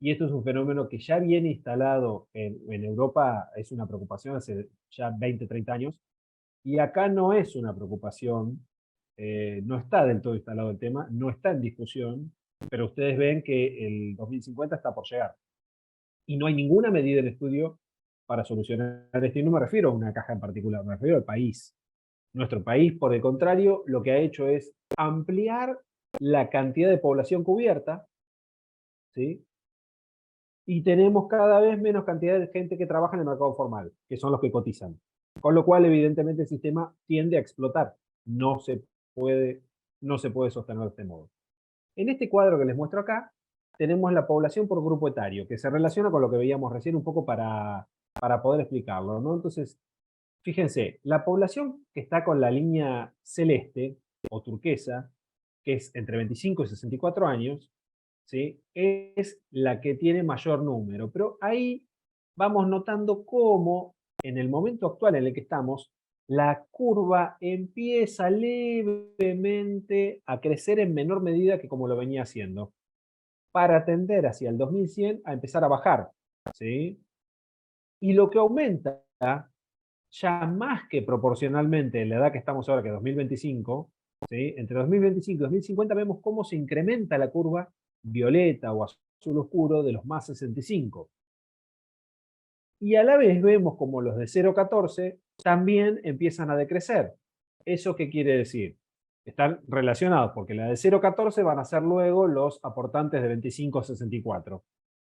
y esto es un fenómeno que ya viene instalado en Europa, es una preocupación hace ya 20, 30 años, y acá no es una preocupación, no está del todo instalado el tema, no está en discusión, pero ustedes ven que el 2050 está por llegar. Y no hay ninguna medida en estudio para solucionar esto. Y no me refiero a una caja en particular, me refiero al país. Nuestro país, por el contrario, lo que ha hecho es ampliar la cantidad de población cubierta, ¿sí? Y tenemos cada vez menos cantidad de gente que trabaja en el mercado formal, que son los que cotizan. Con lo cual, evidentemente, el sistema tiende a explotar. No se puede, no se puede sostener de este modo. En este cuadro que les muestro acá, tenemos la población por grupo etario, que se relaciona con lo que veíamos recién un poco para poder explicarlo, ¿no? Entonces, fíjense, la población que está con la línea celeste o turquesa, que es entre 25 y 64 años, ¿sí? Es la que tiene mayor número. Pero ahí vamos notando cómo en el momento actual en el que estamos, la curva empieza levemente a crecer en menor medida que como lo venía haciendo, para tender hacia el 2100 a empezar a bajar, ¿sí? Y lo que aumenta, ya más que proporcionalmente en la edad que estamos ahora, que es 2025, ¿sí? Entre 2025 y 2050 vemos cómo se incrementa la curva violeta o azul oscuro de los más 65. Y a la vez vemos como los de 0 a 14 también empiezan a decrecer. ¿Eso qué quiere decir? Están relacionados, porque la de 0 a 14 van a ser luego los aportantes de 25 a 64.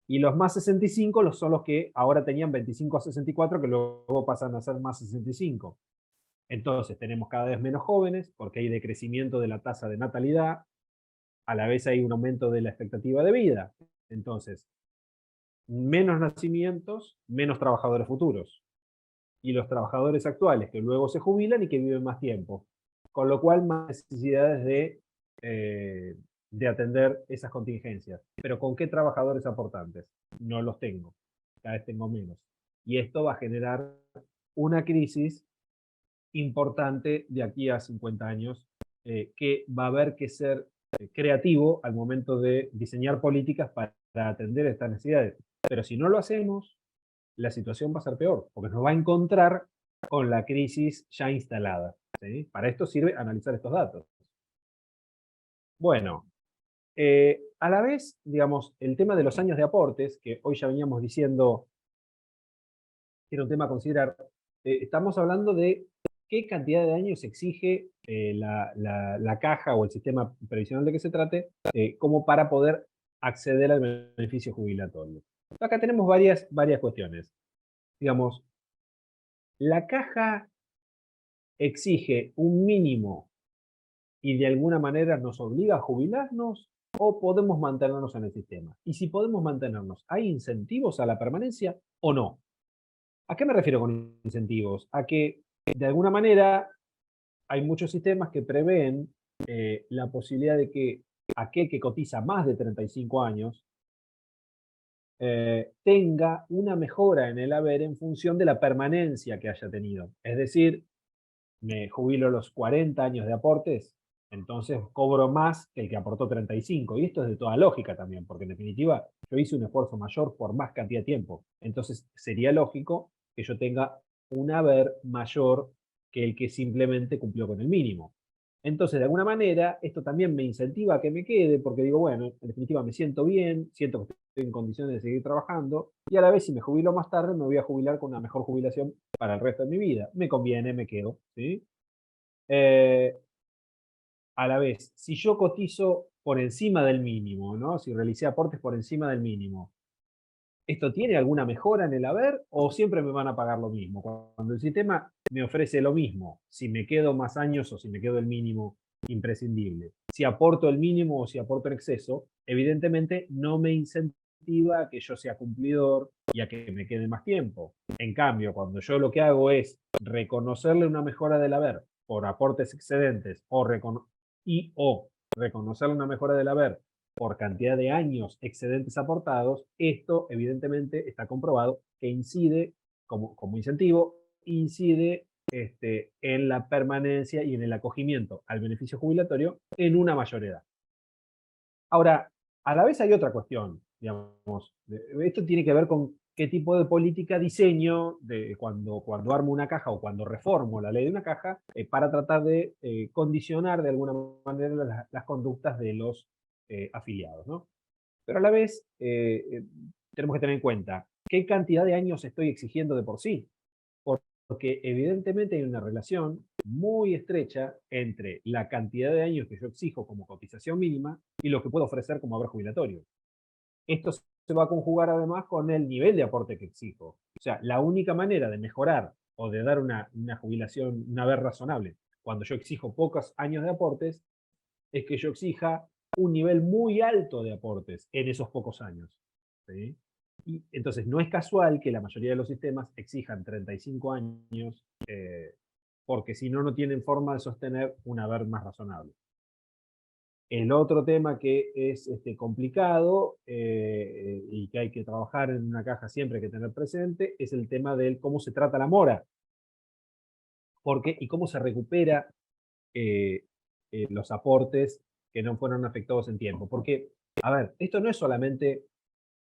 Y los más 65 son los que ahora tenían 25 a 64, que luego pasan a ser más 65. Entonces tenemos cada vez menos jóvenes, porque hay decrecimiento de la tasa de natalidad, a la vez hay un aumento de la expectativa de vida. Entonces, menos nacimientos, menos trabajadores futuros. Y los trabajadores actuales que luego se jubilan y que viven más tiempo. Con lo cual, más necesidades de atender esas contingencias. Pero ¿con qué trabajadores aportantes? No los tengo. Cada vez tengo menos. Y esto va a generar una crisis importante de aquí a 50 años, que va a haber que ser creativo al momento de diseñar políticas para atender estas necesidades. Pero si no lo hacemos, la situación va a ser peor, porque nos va a encontrar con la crisis ya instalada, ¿sí? Para esto sirve analizar estos datos. Bueno, a la vez, digamos, el tema de los años de aportes, que hoy ya veníamos diciendo que era un tema a considerar, estamos hablando de qué cantidad de años exige la caja o el sistema previsional de que se trate, como para poder acceder al beneficio jubilatorio. Acá tenemos varias cuestiones. Digamos, la caja exige un mínimo y de alguna manera nos obliga a jubilarnos, o podemos mantenernos en el sistema. Y si podemos mantenernos, ¿hay incentivos a la permanencia o no? ¿A qué me refiero con incentivos? A que de alguna manera hay muchos sistemas que prevén la posibilidad de que aquel que cotiza más de 35 años tenga una mejora en el haber en función de la permanencia que haya tenido. Es decir, me jubilo a los 40 años de aportes, entonces cobro más que el que aportó 35. Y esto es de toda lógica también, porque en definitiva yo hice un esfuerzo mayor por más cantidad de tiempo. Entonces sería lógico que yo tenga un haber mayor que el que simplemente cumplió con el mínimo. Entonces, de alguna manera, esto también me incentiva a que me quede, porque digo, bueno, en definitiva me siento bien, siento que estoy en condiciones de seguir trabajando, y a la vez si me jubilo más tarde, me voy a jubilar con una mejor jubilación para el resto de mi vida. Me conviene, me quedo, ¿sí? Eh, a la vez, si yo cotizo por encima del mínimo, ¿no? Si realicé aportes por encima del mínimo, ¿esto tiene alguna mejora en el haber o siempre me van a pagar lo mismo? Cuando el sistema me ofrece lo mismo, si me quedo más años o si me quedo el mínimo imprescindible. Si aporto el mínimo o si aporto en exceso, evidentemente no me incentiva a que yo sea cumplidor y a que me quede más tiempo. En cambio, cuando yo lo que hago es reconocerle una mejora del haber por aportes excedentes o reconocerle una mejora del haber por cantidad de años excedentes aportados, esto evidentemente está comprobado que incide como incentivo, incide en la permanencia y en el acogimiento al beneficio jubilatorio en una mayor edad. Ahora, a la vez hay otra cuestión, digamos, esto tiene que ver con qué tipo de política diseño cuando armo una caja o cuando reformo la ley de una caja para tratar de condicionar de alguna manera las conductas de los afiliados, ¿no? Pero a la vez tenemos que tener en cuenta qué cantidad de años estoy exigiendo de por sí, porque evidentemente hay una relación muy estrecha entre la cantidad de años que yo exijo como cotización mínima y lo que puedo ofrecer como haber jubilatorio. Esto se va a conjugar además con el nivel de aporte que exijo. O sea, la única manera de mejorar o de dar una jubilación, una haber razonable, cuando yo exijo pocos años de aportes, es que yo exija un nivel muy alto de aportes en esos pocos años. ¿Sí? Y entonces no es casual que la mayoría de los sistemas exijan 35 años, porque si no, no tienen forma de sostener un haber más razonable. El otro tema que es complicado y que hay que trabajar en una caja siempre hay que tener presente es el tema del cómo se trata la mora y cómo se recupera eh, los aportes que no fueron afectados en tiempo. Porque, a ver, esto no es solamente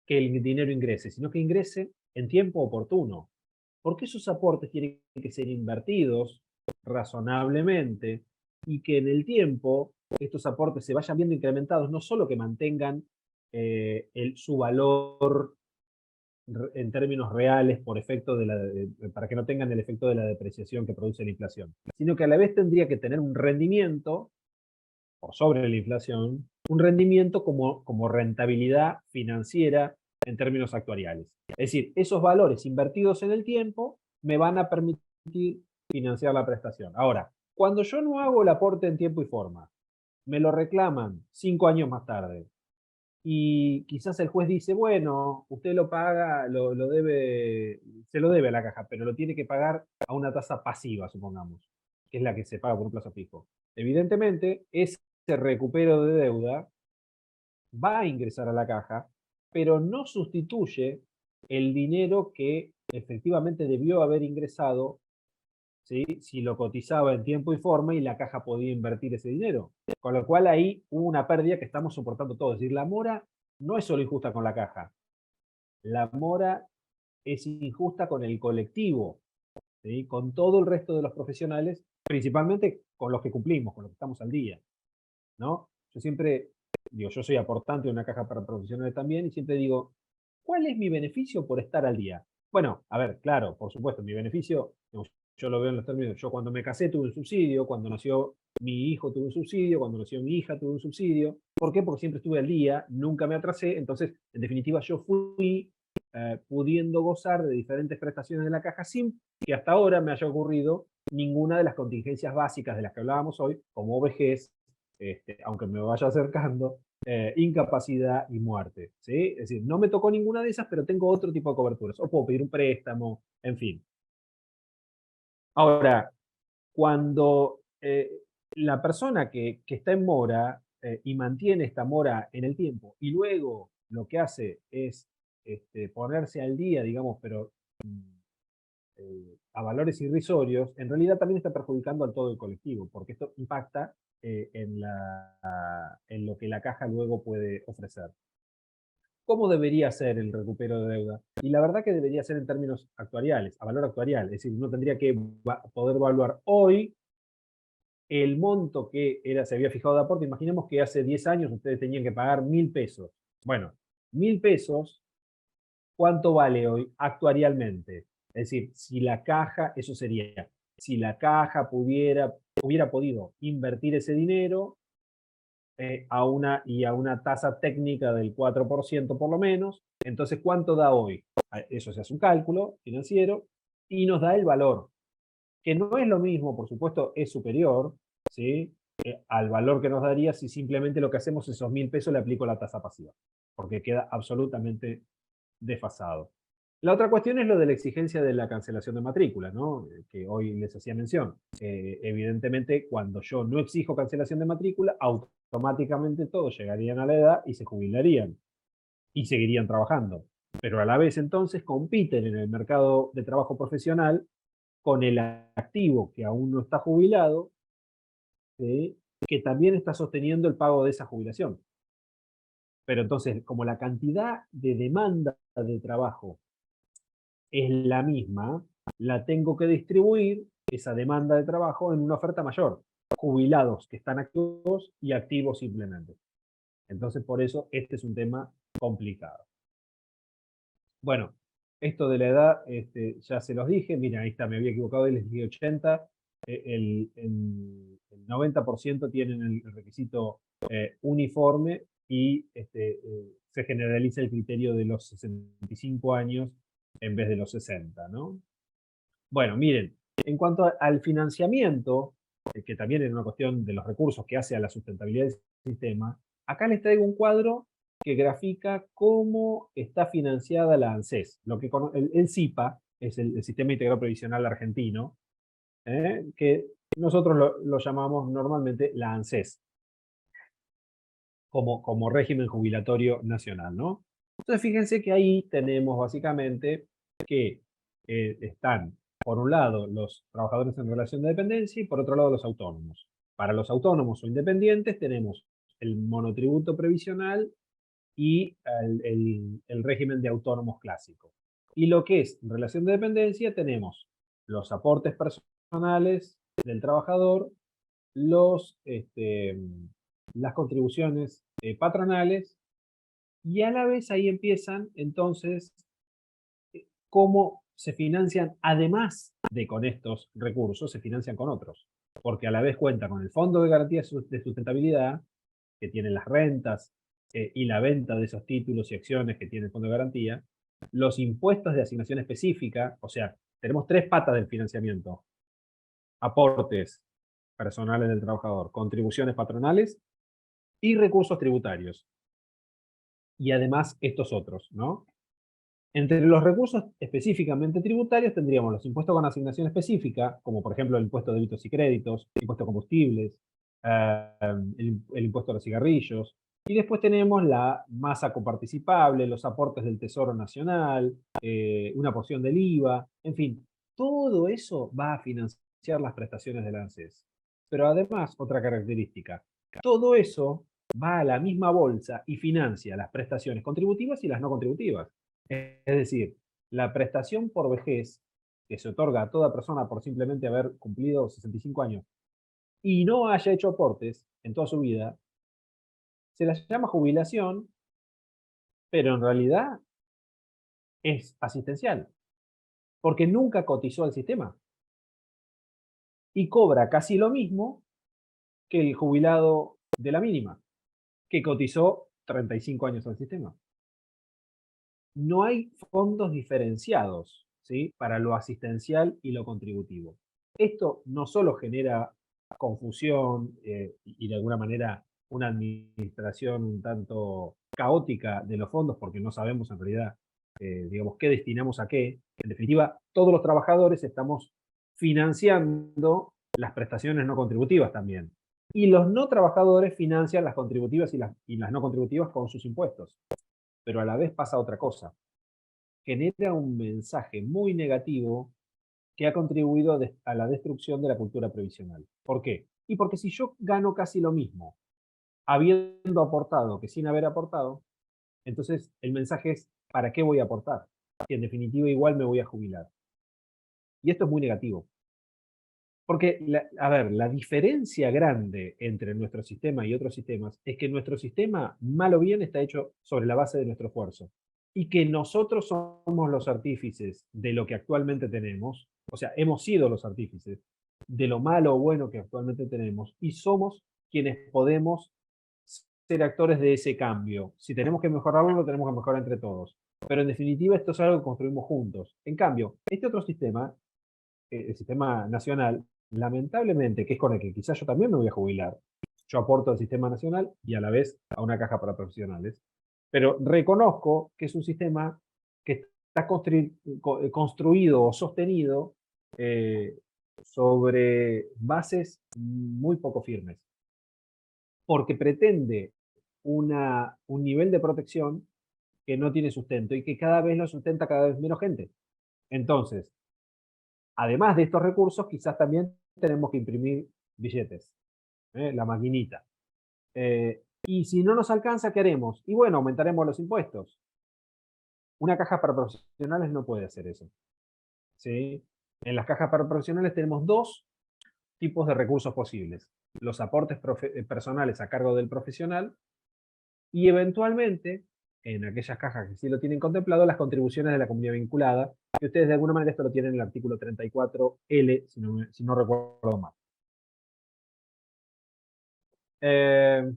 que el dinero ingrese, sino que ingrese en tiempo oportuno. Porque esos aportes tienen que ser invertidos razonablemente y que en el tiempo estos aportes se vayan viendo incrementados, no solo que mantengan su valor en términos reales por efecto para que no tengan el efecto de la depreciación que produce la inflación, sino que a la vez tendría que tener un rendimiento por sobre la inflación, un rendimiento como rentabilidad financiera en términos actuariales. Es decir, esos valores invertidos en el tiempo me van a permitir financiar la prestación. Ahora, cuando yo no hago el aporte en tiempo y forma, me lo reclaman 5 años más tarde, y quizás el juez dice, bueno, usted lo paga, lo debe, se lo debe a la caja, pero lo tiene que pagar a una tasa pasiva, supongamos, que es la que se paga por un plazo fijo. Evidentemente, ese recupero de deuda va a ingresar a la caja, pero no sustituye el dinero que efectivamente debió haber ingresado, ¿sí? Si lo cotizaba en tiempo y forma y la caja podía invertir ese dinero. Con lo cual ahí hubo una pérdida que estamos soportando todos. Es decir, la mora no es solo injusta con la caja, la mora es injusta con el colectivo, ¿sí? Con todo el resto de los profesionales, principalmente con los que cumplimos, con los que estamos al día, ¿no? Yo siempre digo, yo soy aportante de una caja para profesionales también, y siempre digo, ¿cuál es mi beneficio por estar al día? Bueno, a ver, claro, por supuesto, mi beneficio, yo lo veo en los términos, yo cuando me casé tuve un subsidio, cuando nació mi hijo tuve un subsidio, cuando nació mi hija tuve un subsidio. ¿Por qué? Porque siempre estuve al día, nunca me atrasé, entonces, en definitiva, yo fui pudiendo gozar de diferentes prestaciones de la caja sin que hasta ahora me haya ocurrido ninguna de las contingencias básicas de las que hablábamos hoy, como vejez, aunque me vaya acercando, incapacidad y muerte. ¿Sí? Es decir, no me tocó ninguna de esas, pero tengo otro tipo de coberturas. O puedo pedir un préstamo, en fin. Ahora, cuando la persona que está en mora y mantiene esta mora en el tiempo y luego lo que hace es ponerse al día, digamos, pero a valores irrisorios, en realidad también está perjudicando al todo el colectivo, porque esto impacta en lo que la caja luego puede ofrecer. ¿Cómo debería ser el recupero de deuda? Y la verdad que debería ser en términos actuariales, a valor actuarial. Es decir, uno tendría que poder evaluar hoy el monto que se había fijado de aporte. Imaginemos que hace 10 años ustedes tenían que pagar 1.000 pesos. Bueno, 1.000 pesos, ¿cuánto vale hoy actuarialmente? Es decir, si la caja, eso sería, si la caja hubiera podido invertir ese dinero a una tasa técnica del 4% por lo menos, entonces ¿cuánto da hoy? Eso se hace un cálculo financiero y nos da el valor, que no es lo mismo, por supuesto, es superior, ¿sí? Al valor que nos daría si simplemente lo que hacemos esos 1.000 pesos le aplico la tasa pasiva, porque queda absolutamente desfasado. La otra cuestión es lo de la exigencia de la cancelación de matrícula, ¿no? Que hoy les hacía mención. Evidentemente, cuando yo no exijo cancelación de matrícula, automáticamente todos llegarían a la edad y se jubilarían y seguirían trabajando. Pero a la vez entonces compiten en el mercado de trabajo profesional con el activo que aún no está jubilado, ¿sí? Que también está sosteniendo el pago de esa jubilación. Pero entonces, como la cantidad de demanda de trabajo es la misma, la tengo que distribuir, esa demanda de trabajo, en una oferta mayor. Jubilados que están activos y activos simplemente. Entonces, por eso, este es un tema complicado. Bueno, esto de la edad, ya se los dije. Mira, ahí está, me había equivocado y les dije 80. El 90% tienen el requisito uniforme y se generaliza el criterio de los 65 años en vez de los 60, ¿no? Bueno, miren, en cuanto al financiamiento, que también es una cuestión de los recursos que hace a la sustentabilidad del sistema, acá les traigo un cuadro que grafica cómo está financiada la ANSES. El SIPA es el Sistema Integrado Previsional Argentino, que nosotros lo llamamos normalmente la ANSES, como régimen jubilatorio nacional, ¿no? Entonces fíjense que ahí tenemos básicamente que están, por un lado, los trabajadores en relación de dependencia y por otro lado los autónomos. Para los autónomos o independientes tenemos el monotributo previsional y el régimen de autónomos clásico. Y lo que es en relación de dependencia tenemos los aportes personales del trabajador, las contribuciones patronales, y a la vez ahí empiezan entonces cómo se financian, además de con estos recursos, se financian con otros, porque a la vez cuenta con el Fondo de Garantía de Sustentabilidad, que tiene las rentas y la venta de esos títulos y acciones que tiene el Fondo de Garantía, los impuestos de asignación específica, o sea, tenemos tres patas del financiamiento: aportes personales del trabajador, contribuciones patronales y recursos tributarios. Y además estos otros, ¿no? Entre los recursos específicamente tributarios tendríamos los impuestos con asignación específica, como por ejemplo el impuesto de débitos y créditos, el impuesto a combustibles, el impuesto a los cigarrillos, y después tenemos la masa coparticipable, los aportes del Tesoro Nacional, una porción del IVA, en fin, todo eso va a financiar las prestaciones del ANSES. Pero además, otra característica, todo eso va a la misma bolsa y financia las prestaciones contributivas y las no contributivas. Es decir, la prestación por vejez que se otorga a toda persona por simplemente haber cumplido 65 años y no haya hecho aportes en toda su vida, se la llama jubilación, pero en realidad es asistencial, porque nunca cotizó al sistema y cobra casi lo mismo que el jubilado de la mínima, que cotizó 35 años al sistema. No hay fondos diferenciados, ¿sí?, para lo asistencial y lo contributivo. Esto no solo genera confusión y de alguna manera una administración un tanto caótica de los fondos, porque no sabemos en realidad, digamos, qué destinamos a qué. En definitiva, todos los trabajadores estamos financiando las prestaciones no contributivas también. Y los no trabajadores financian las contributivas y las no contributivas con sus impuestos. Pero a la vez pasa otra cosa: genera un mensaje muy negativo que ha contribuido a la destrucción de la cultura previsional. ¿Por qué? Y porque si yo gano casi lo mismo habiendo aportado que sin haber aportado, entonces el mensaje es: ¿para qué voy a aportar? Si en definitiva igual me voy a jubilar. Y esto es muy negativo. Porque, a ver, la diferencia grande entre nuestro sistema y otros sistemas es que nuestro sistema, mal o bien, está hecho sobre la base de nuestro esfuerzo. Y que nosotros somos los artífices de lo que actualmente tenemos, o sea, hemos sido los artífices de lo malo o bueno que actualmente tenemos, y somos quienes podemos ser actores de ese cambio. Si tenemos que mejorarlo, lo tenemos que mejorar entre todos. Pero en definitiva, esto es algo que construimos juntos. En cambio, este otro sistema, el sistema nacional, lamentablemente, que es con el que quizás yo también me voy a jubilar, yo aporto al sistema nacional y a la vez a una caja para profesionales, pero reconozco que es un sistema que está construido o sostenido eh, sobre bases muy poco firmes, porque pretende un nivel de protección que no tiene sustento y que cada vez lo sustenta cada vez menos gente. Entonces, además de estos recursos, quizás también tenemos que imprimir billetes, la maquinita. Y si no nos alcanza, ¿qué haremos? Y bueno, aumentaremos los impuestos. Una caja para profesionales no puede hacer eso, ¿sí? En las cajas para profesionales tenemos dos tipos de recursos posibles. Los aportes personales a cargo del profesional y eventualmente, en aquellas cajas que sí lo tienen contemplado, las contribuciones de la comunidad vinculada, que ustedes de alguna manera esto lo tienen en el artículo 34L, si no recuerdo mal. Eh,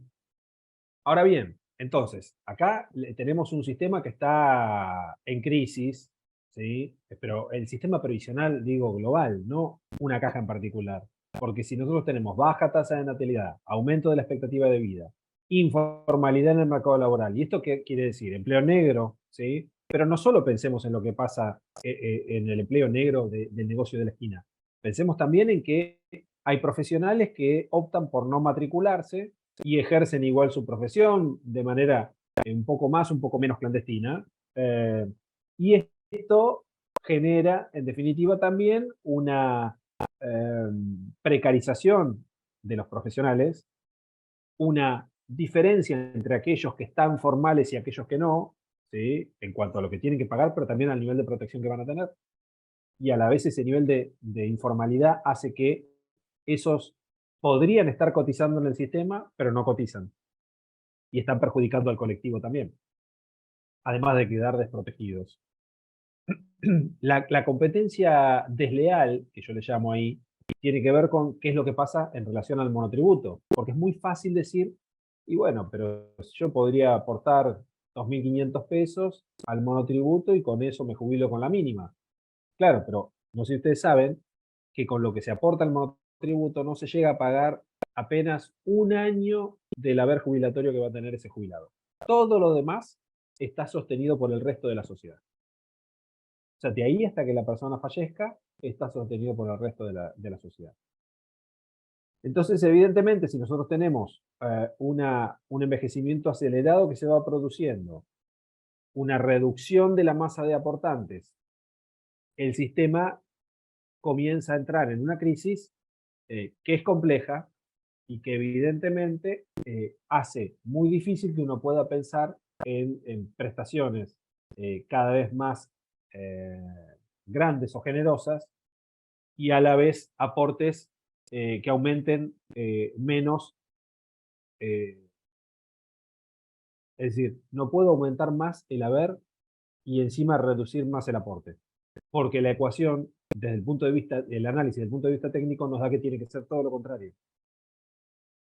Ahora bien, entonces, acá tenemos un sistema que está en crisis, ¿sí? Pero el sistema previsional, digo, global, no una caja en particular. Porque si nosotros tenemos baja tasa de natalidad, aumento de la expectativa de vida, informalidad en el mercado laboral, ¿y esto qué quiere decir? Empleo negro, ¿sí? Pero no solo pensemos en lo que pasa en el empleo negro del negocio de la esquina. Pensemos también en que hay profesionales que optan por no matricularse y ejercen igual su profesión de manera un poco más, un poco menos clandestina. Eh, y esto genera, en definitiva, también una eh, precarización de los profesionales, una diferencia entre aquellos que están formales y aquellos que no, ¿sí? En cuanto a lo que tienen que pagar, pero también al nivel de protección que van a tener. Y a la vez ese nivel de informalidad hace que esos podrían estar cotizando en el sistema, pero no cotizan y están perjudicando al colectivo también, además de quedar desprotegidos. La competencia desleal, que yo le llamo ahí, tiene que ver con qué es lo que pasa en relación al monotributo, porque es muy fácil decir, y bueno, pero yo podría aportar 2.500 pesos al monotributo y con eso me jubilo con la mínima. Claro, pero no sé si ustedes saben que con lo que se aporta al monotributo no se llega a pagar apenas un año del haber jubilatorio que va a tener ese jubilado. Todo lo demás está sostenido por el resto de la sociedad. O sea, de ahí hasta que la persona fallezca, está sostenido por el resto de la sociedad. Entonces, evidentemente, si nosotros tenemos un envejecimiento acelerado que se va produciendo, una reducción de la masa de aportantes, el sistema comienza a entrar en una crisis que es compleja y que evidentemente hace muy difícil que uno pueda pensar en prestaciones cada vez más eh, grandes o generosas y a la vez aportes que aumenten menos. eh, es decir, no puedo aumentar más el haber y encima reducir más el aporte. Porque la ecuación, desde el punto de vista, el análisis desde el punto de vista técnico, nos da que tiene que ser todo lo contrario.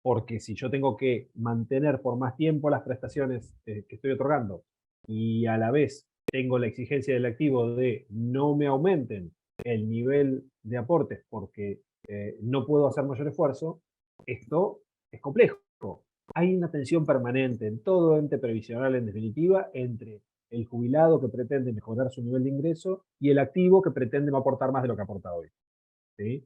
Porque si yo tengo que mantener por más tiempo las prestaciones que estoy otorgando y a la vez tengo la exigencia del activo de no me aumenten el nivel de aportes porque no puedo hacer mayor esfuerzo, esto es complejo. Hay una tensión permanente en todo ente previsional, en definitiva, entre el jubilado que pretende mejorar su nivel de ingreso y el activo que pretende no aportar más de lo que aporta hoy. ¿Sí?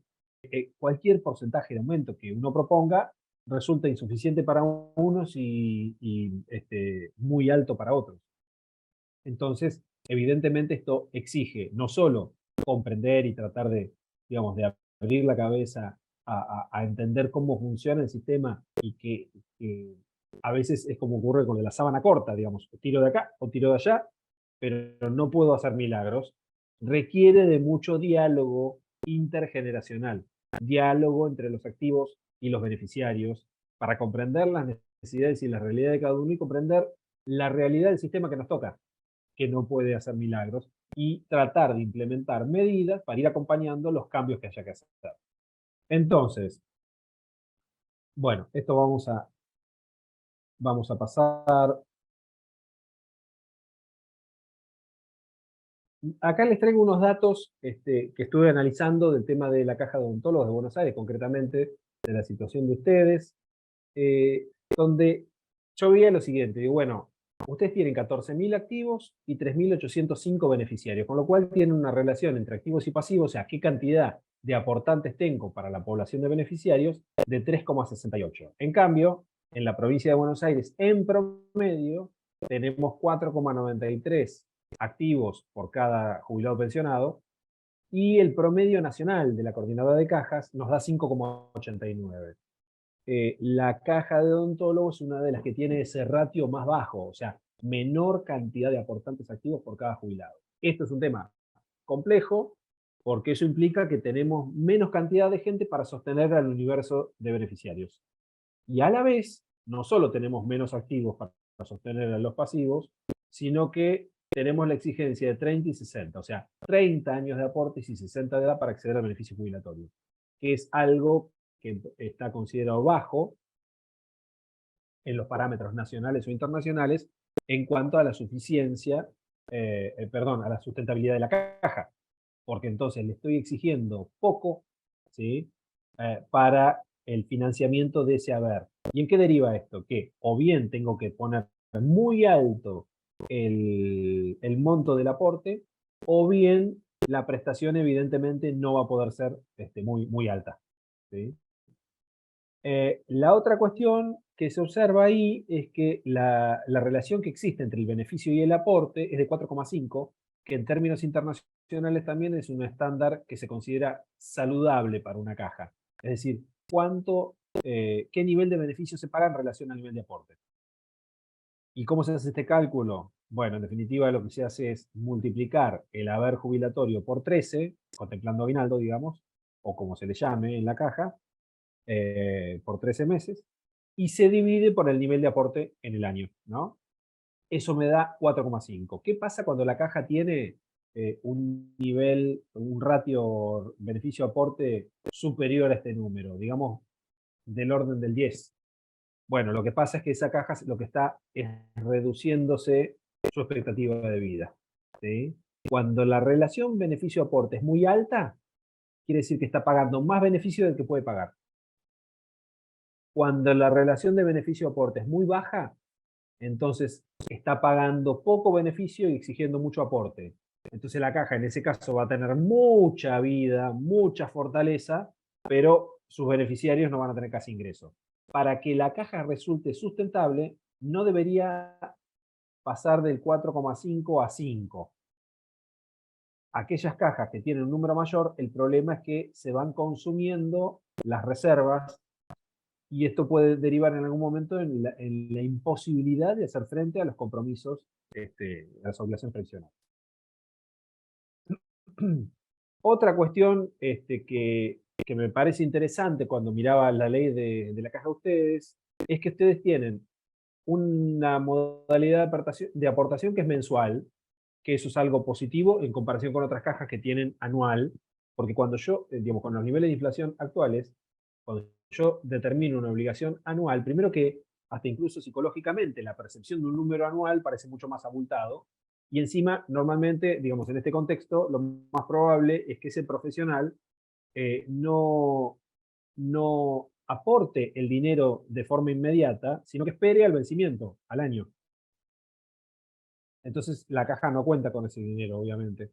Cualquier porcentaje de aumento que uno proponga resulta insuficiente para unos y muy alto para otros. Entonces, evidentemente esto exige no solo comprender y tratar de, digamos, de abrir la cabeza a entender cómo funciona el sistema y que a veces es como ocurre con la sábana corta, digamos, tiro de acá o tiro de allá, pero no puedo hacer milagros. Requiere de mucho diálogo intergeneracional, diálogo entre los activos y los beneficiarios para comprender las necesidades y la realidad de cada uno y comprender la realidad del sistema que nos toca, que no puede hacer milagros, y tratar de implementar medidas para ir acompañando los cambios que haya que hacer. Entonces, bueno, esto vamos a pasar. Acá les traigo unos datos que estuve analizando del tema de la Caja de Odontólogos de Buenos Aires, concretamente de la situación de ustedes, donde yo veía lo siguiente, digo, bueno, ustedes tienen 14.000 activos y 3.805 beneficiarios, con lo cual tienen una relación entre activos y pasivos, o sea, qué cantidad de aportantes tengo para la población de beneficiarios, de 3,68. En cambio, en la provincia de Buenos Aires, en promedio, tenemos 4,93 activos por cada jubilado pensionado, y el promedio nacional de la coordinadora de cajas nos da 5,89. la caja de odontólogo es una de las que tiene ese ratio más bajo, o sea, menor cantidad de aportantes activos por cada jubilado. Esto es un tema complejo porque eso implica que tenemos menos cantidad de gente para sostener al universo de beneficiarios. Y a la vez, no solo tenemos menos activos para sostener a los pasivos, sino que tenemos la exigencia de 30 y 60, o sea, 30 años de aportes y 60 de edad para acceder al beneficio jubilatorio, que es algo que está considerado bajo en los parámetros nacionales o internacionales en cuanto a la suficiencia, perdón, a la sustentabilidad de la caja, porque entonces le estoy exigiendo poco, ¿sí? Para el financiamiento de ese haber. ¿Y en qué deriva esto? Que o bien tengo que poner muy alto el monto del aporte, o bien la prestación evidentemente no va a poder ser muy, muy alta, ¿sí? La otra cuestión que se observa ahí es que la relación que existe entre el beneficio y el aporte es de 4,5, que en términos internacionales también es un estándar que se considera saludable para una caja. Es decir, qué nivel de beneficio se paga en relación al nivel de aporte. ¿Y cómo se hace este cálculo? Bueno, en definitiva lo que se hace es multiplicar el haber jubilatorio por 13, contemplando aguinaldo, digamos, o como se le llame en la caja, por 13 meses, y se divide por el nivel de aporte en el año, ¿no? Eso me da 4,5. ¿Qué pasa cuando la caja tiene un ratio beneficio-aporte superior a este número, digamos, del orden del 10? Bueno, lo que pasa es que esa caja lo que está es reduciéndose su expectativa de vida, ¿sí? Cuando la relación beneficio-aporte es muy alta, quiere decir que está pagando más beneficio del que puede pagar. Cuando la relación de beneficio-aporte es muy baja, entonces está pagando poco beneficio y exigiendo mucho aporte. Entonces la caja en ese caso va a tener mucha vida, mucha fortaleza, pero sus beneficiarios no van a tener casi ingreso. Para que la caja resulte sustentable, no debería pasar del 4,5 a 5. Aquellas cajas que tienen un número mayor, el problema es que se van consumiendo las reservas y esto puede derivar en algún momento en la imposibilidad de hacer frente a los compromisos, a las obligaciones previsionales. Otra cuestión que me parece interesante cuando miraba la ley de la caja de ustedes, es que ustedes tienen una modalidad de aportación que es mensual, que eso es algo positivo en comparación con otras cajas que tienen anual, porque cuando yo, digamos, con los niveles de inflación actuales, cuando yo determino una obligación anual, primero que hasta incluso psicológicamente la percepción de un número anual parece mucho más abultado, y encima, normalmente, digamos, en este contexto, lo más probable es que ese profesional no, no aporte el dinero de forma inmediata, sino que espere al vencimiento, al año. Entonces la caja no cuenta con ese dinero, obviamente.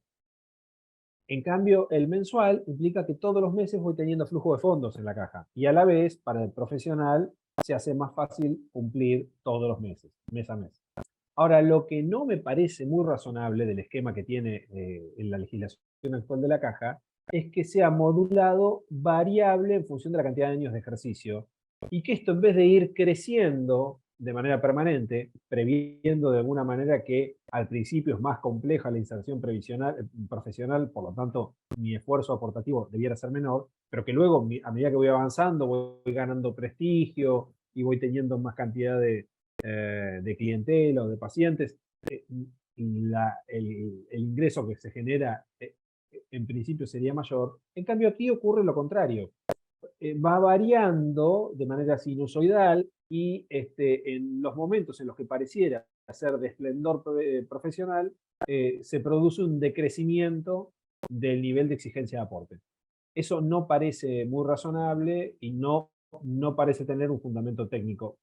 En cambio, el mensual implica que todos los meses voy teniendo flujo de fondos en la caja. Y a la vez, para el profesional, se hace más fácil cumplir todos los meses, mes a mes. Ahora, lo que no me parece muy razonable del esquema que tiene en la legislación actual de la caja es que sea modulado variable en función de la cantidad de años de ejercicio y que esto en vez de ir creciendo de manera permanente, previendo de alguna manera que al principio es más compleja la inserción profesional, por lo tanto mi esfuerzo aportativo debiera ser menor, pero que luego a medida que voy avanzando voy ganando prestigio y voy teniendo más cantidad de clientela o de pacientes, el ingreso que se genera en principio sería mayor. En cambio aquí ocurre lo contrario. Va variando de manera sinusoidal y en los momentos en los que pareciera ser de esplendor profesional, se produce un decrecimiento del nivel de exigencia de aporte. Eso no parece muy razonable y no parece tener un fundamento técnico.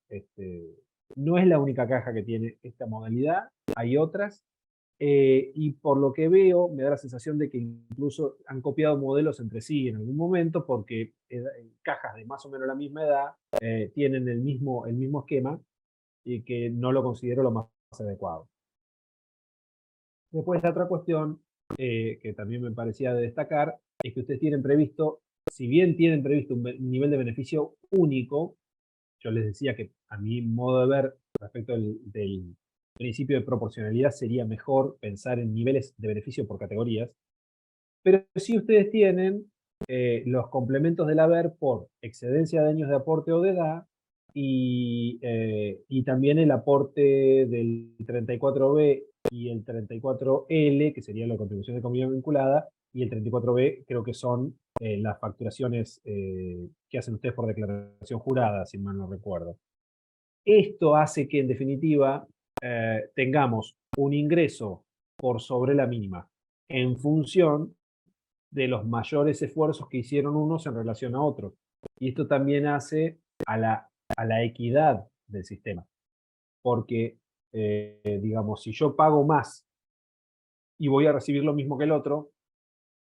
No es la única caja que tiene esta modalidad, hay otras, y por lo que veo me da la sensación de que incluso han copiado modelos entre sí en algún momento porque cajas de más o menos la misma edad tienen el mismo esquema y que no lo considero lo más adecuado. Después la otra cuestión que también me parecía de destacar es que ustedes tienen previsto, si bien tienen previsto un nivel de beneficio único, yo les decía que a mi modo de ver, respecto del principio de proporcionalidad, sería mejor pensar en niveles de beneficio por categorías, pero si ustedes tienen los complementos del haber por excedencia de años de aporte o de edad, y también el aporte del 34B y el 34L, que sería la contribución de comunidad vinculada, y el 34B creo que son las facturaciones que hacen ustedes por declaración jurada, si mal no recuerdo. Esto hace que, en definitiva, tengamos un ingreso por sobre la mínima, en función de los mayores esfuerzos que hicieron unos en relación a otros. Y esto también hace a la equidad del sistema. Porque, digamos, si yo pago más y voy a recibir lo mismo que el otro,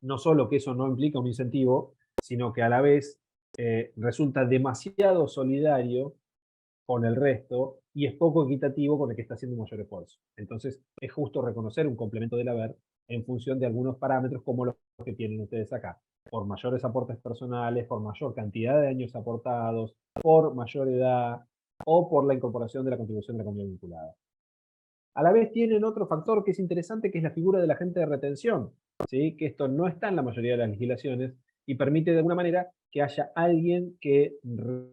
no solo que eso no implica un incentivo, sino que a la vez resulta demasiado solidario con el resto y es poco equitativo con el que está haciendo un mayor esfuerzo. Entonces, es justo reconocer un complemento del haber en función de algunos parámetros como los que tienen ustedes acá. Por mayores aportes personales, por mayor cantidad de años aportados, por mayor edad o por la incorporación de la contribución de la comunidad vinculada. A la vez tienen otro factor que es interesante, que es la figura del agente de retención, ¿sí? Que esto no está en la mayoría de las legislaciones y permite de alguna manera que haya alguien que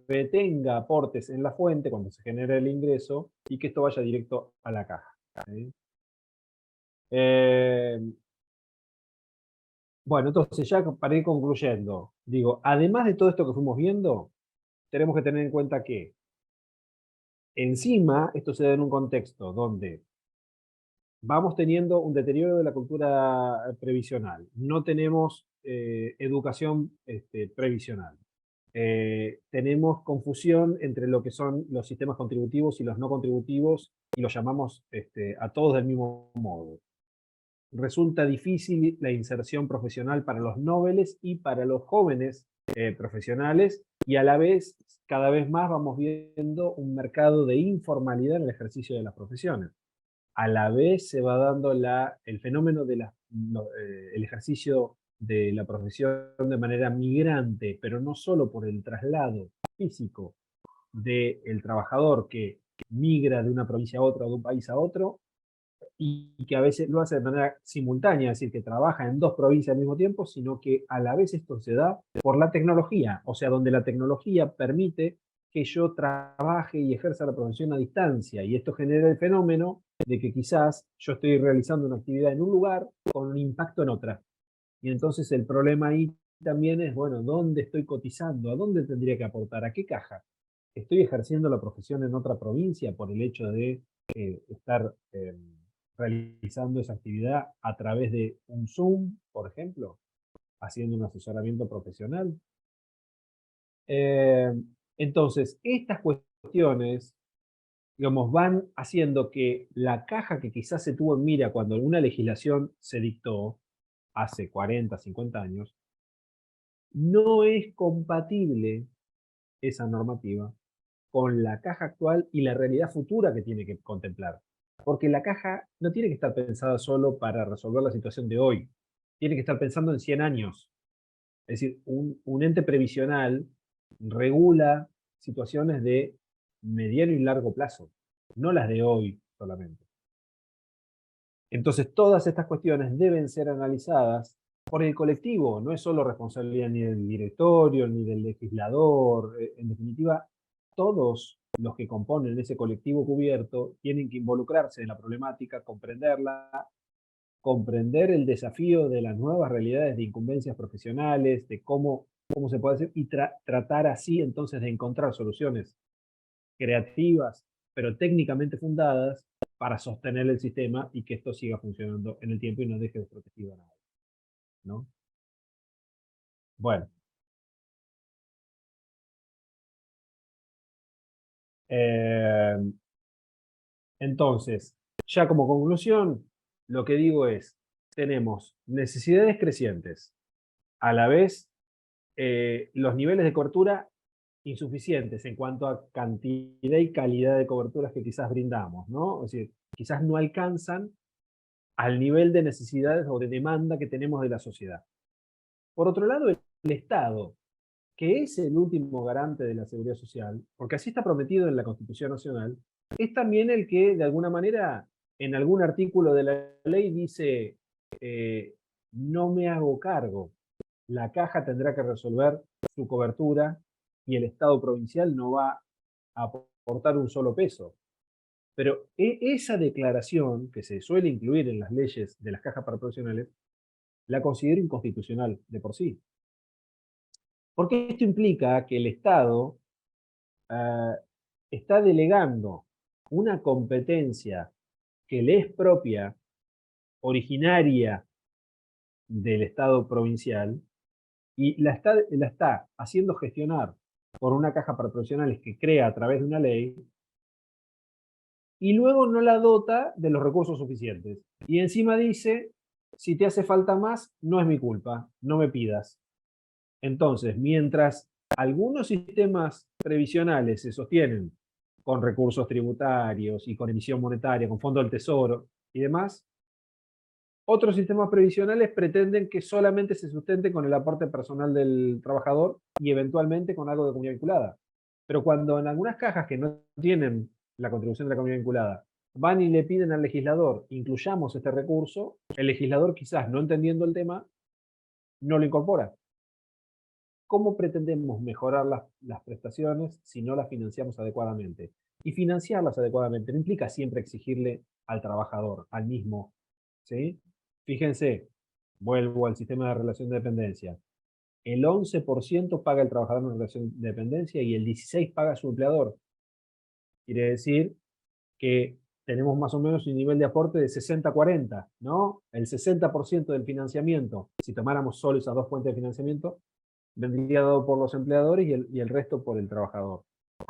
retenga aportes en la fuente cuando se genera el ingreso y que esto vaya directo a la caja, ¿sí? Eh, bueno, entonces ya para ir concluyendo, digo, además de todo esto que fuimos viendo, tenemos que tener en cuenta que encima esto se da en un contexto donde vamos teniendo un deterioro de la cultura previsional. No tenemos educación previsional. Tenemos confusión entre lo que son los sistemas contributivos y los no contributivos y los llamamos a todos del mismo modo. Resulta difícil la inserción profesional para los nobles y para los jóvenes profesionales, y a la vez, cada vez más vamos viendo un mercado de informalidad en el ejercicio de las profesiones. A la vez se va dando el fenómeno del ejercicio de la profesión de manera migrante, pero no solo por el traslado físico del trabajador que migra de una provincia a otra o de un país a otro, y que a veces lo hace de manera simultánea, es decir, que trabaja en dos provincias al mismo tiempo, sino que a la vez esto se da por la tecnología, o sea, donde la tecnología permite que yo trabaje y ejerza la profesión a distancia, y esto genera el fenómeno de que quizás yo estoy realizando una actividad en un lugar con un impacto en otra. Y entonces el problema ahí también es, bueno, ¿dónde estoy cotizando? ¿A dónde tendría que aportar? ¿A qué caja? ¿Estoy ejerciendo la profesión en otra provincia por el hecho de estar realizando esa actividad a través de un Zoom, por ejemplo, haciendo un asesoramiento profesional? Eh, entonces, estas cuestiones, digamos, van haciendo que la caja que quizás se tuvo en mira cuando alguna legislación se dictó hace 40, 50 años, no es compatible esa normativa con la caja actual y la realidad futura que tiene que contemplar. Porque la caja no tiene que estar pensada solo para resolver la situación de hoy, tiene que estar pensando en 100 años. Es decir, un ente previsional regula situaciones de mediano y largo plazo, no las de hoy solamente. Entonces, todas estas cuestiones deben ser analizadas por el colectivo, no es solo responsabilidad ni del directorio, ni del legislador. En definitiva, todos los que componen ese colectivo cubierto tienen que involucrarse en la problemática, comprenderla, comprender el desafío de las nuevas realidades de incumbencias profesionales, de cómo se puede hacer, y tratar así entonces de encontrar soluciones creativas, pero técnicamente fundadas para sostener el sistema y que esto siga funcionando en el tiempo y no deje desprotegido a nadie, ¿no? Bueno, eh, entonces, ya como conclusión, lo que digo es, tenemos necesidades crecientes, a la vez los niveles de cobertura insuficientes en cuanto a cantidad y calidad de coberturas que quizás brindamos, ¿no? Es decir, quizás no alcanzan al nivel de necesidades o de demanda que tenemos de la sociedad. Por otro lado, el Estado que es el último garante de la seguridad social, porque así está prometido en la Constitución Nacional, es también el que, de alguna manera, en algún artículo de la ley dice, eh, no me hago cargo, la caja tendrá que resolver su cobertura y el Estado provincial no va a aportar un solo peso. Pero esa declaración, que se suele incluir en las leyes de las cajas para profesionales, la considero inconstitucional de por sí. Porque esto implica que el Estado ah, está delegando una competencia que le es propia, originaria del Estado provincial, y la está haciendo gestionar por una caja para profesionales que crea a través de una ley, y luego no la dota de los recursos suficientes. Y encima dice, si te hace falta más, no es mi culpa, no me pidas. Entonces, mientras algunos sistemas previsionales se sostienen con recursos tributarios y con emisión monetaria, con fondo del tesoro y demás, otros sistemas previsionales pretenden que solamente se sustente con el aporte personal del trabajador y eventualmente con algo de comunidad vinculada. Pero cuando en algunas cajas que no tienen la contribución de la comunidad vinculada van y le piden al legislador, incluyamos este recurso, el legislador quizás no entendiendo el tema, no lo incorpora. ¿Cómo pretendemos mejorar las prestaciones si no las financiamos adecuadamente? Y financiarlas adecuadamente no implica siempre exigirle al trabajador, al mismo, ¿sí? Fíjense, vuelvo al sistema de relación de dependencia. El 11% paga el trabajador en relación de dependencia y el 16% paga su empleador. Quiere decir que tenemos más o menos un nivel de aporte de 60-40, ¿no? El 60% del financiamiento, si tomáramos solo esas dos fuentes de financiamiento, vendría dado por los empleadores y el resto por el trabajador.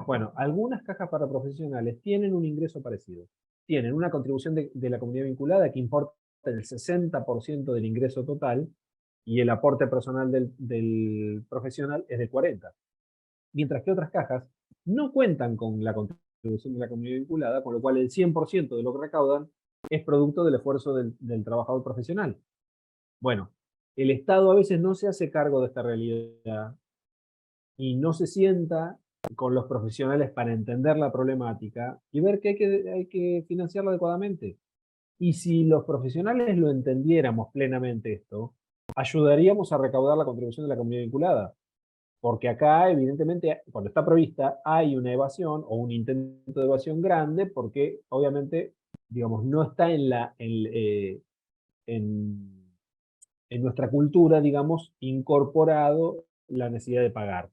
Bueno, algunas cajas para profesionales tienen un ingreso parecido. Tienen una contribución de la comunidad vinculada que importa el 60% del ingreso total y el aporte personal del profesional es del 40%. Mientras que otras cajas no cuentan con la contribución de la comunidad vinculada, con lo cual el 100% de lo que recaudan es producto del esfuerzo del trabajador profesional. Bueno, el Estado a veces no se hace cargo de esta realidad y no se sienta con los profesionales para entender la problemática y ver que hay que financiarlo adecuadamente. Y si los profesionales lo entendiéramos plenamente esto, ayudaríamos a recaudar la contribución de la comunidad vinculada. Porque acá, evidentemente, cuando está prevista, hay una evasión o un intento de evasión grande, porque obviamente, digamos, no está en, en nuestra cultura, digamos, incorporado la necesidad de pagar,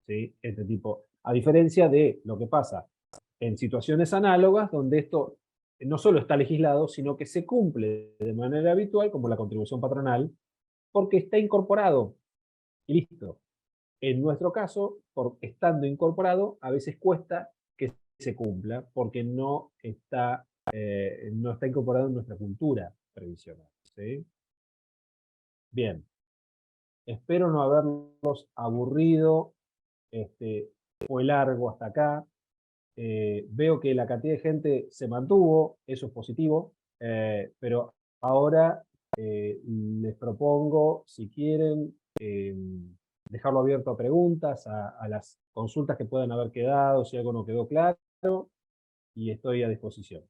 ¿sí? Este tipo, a diferencia de lo que pasa en situaciones análogas, donde esto no solo está legislado, sino que se cumple de manera habitual, como la contribución patronal, porque está incorporado y listo. En nuestro caso, por estando incorporado, a veces cuesta que se cumpla, porque no está incorporado en nuestra cultura previsional, ¿sí? Bien, espero no haberlos aburrido, fue largo hasta acá. Veo que la cantidad de gente se mantuvo, eso es positivo, pero ahora les propongo, si quieren, dejarlo abierto a preguntas, a las consultas que puedan haber quedado, si algo no quedó claro, y estoy a disposición.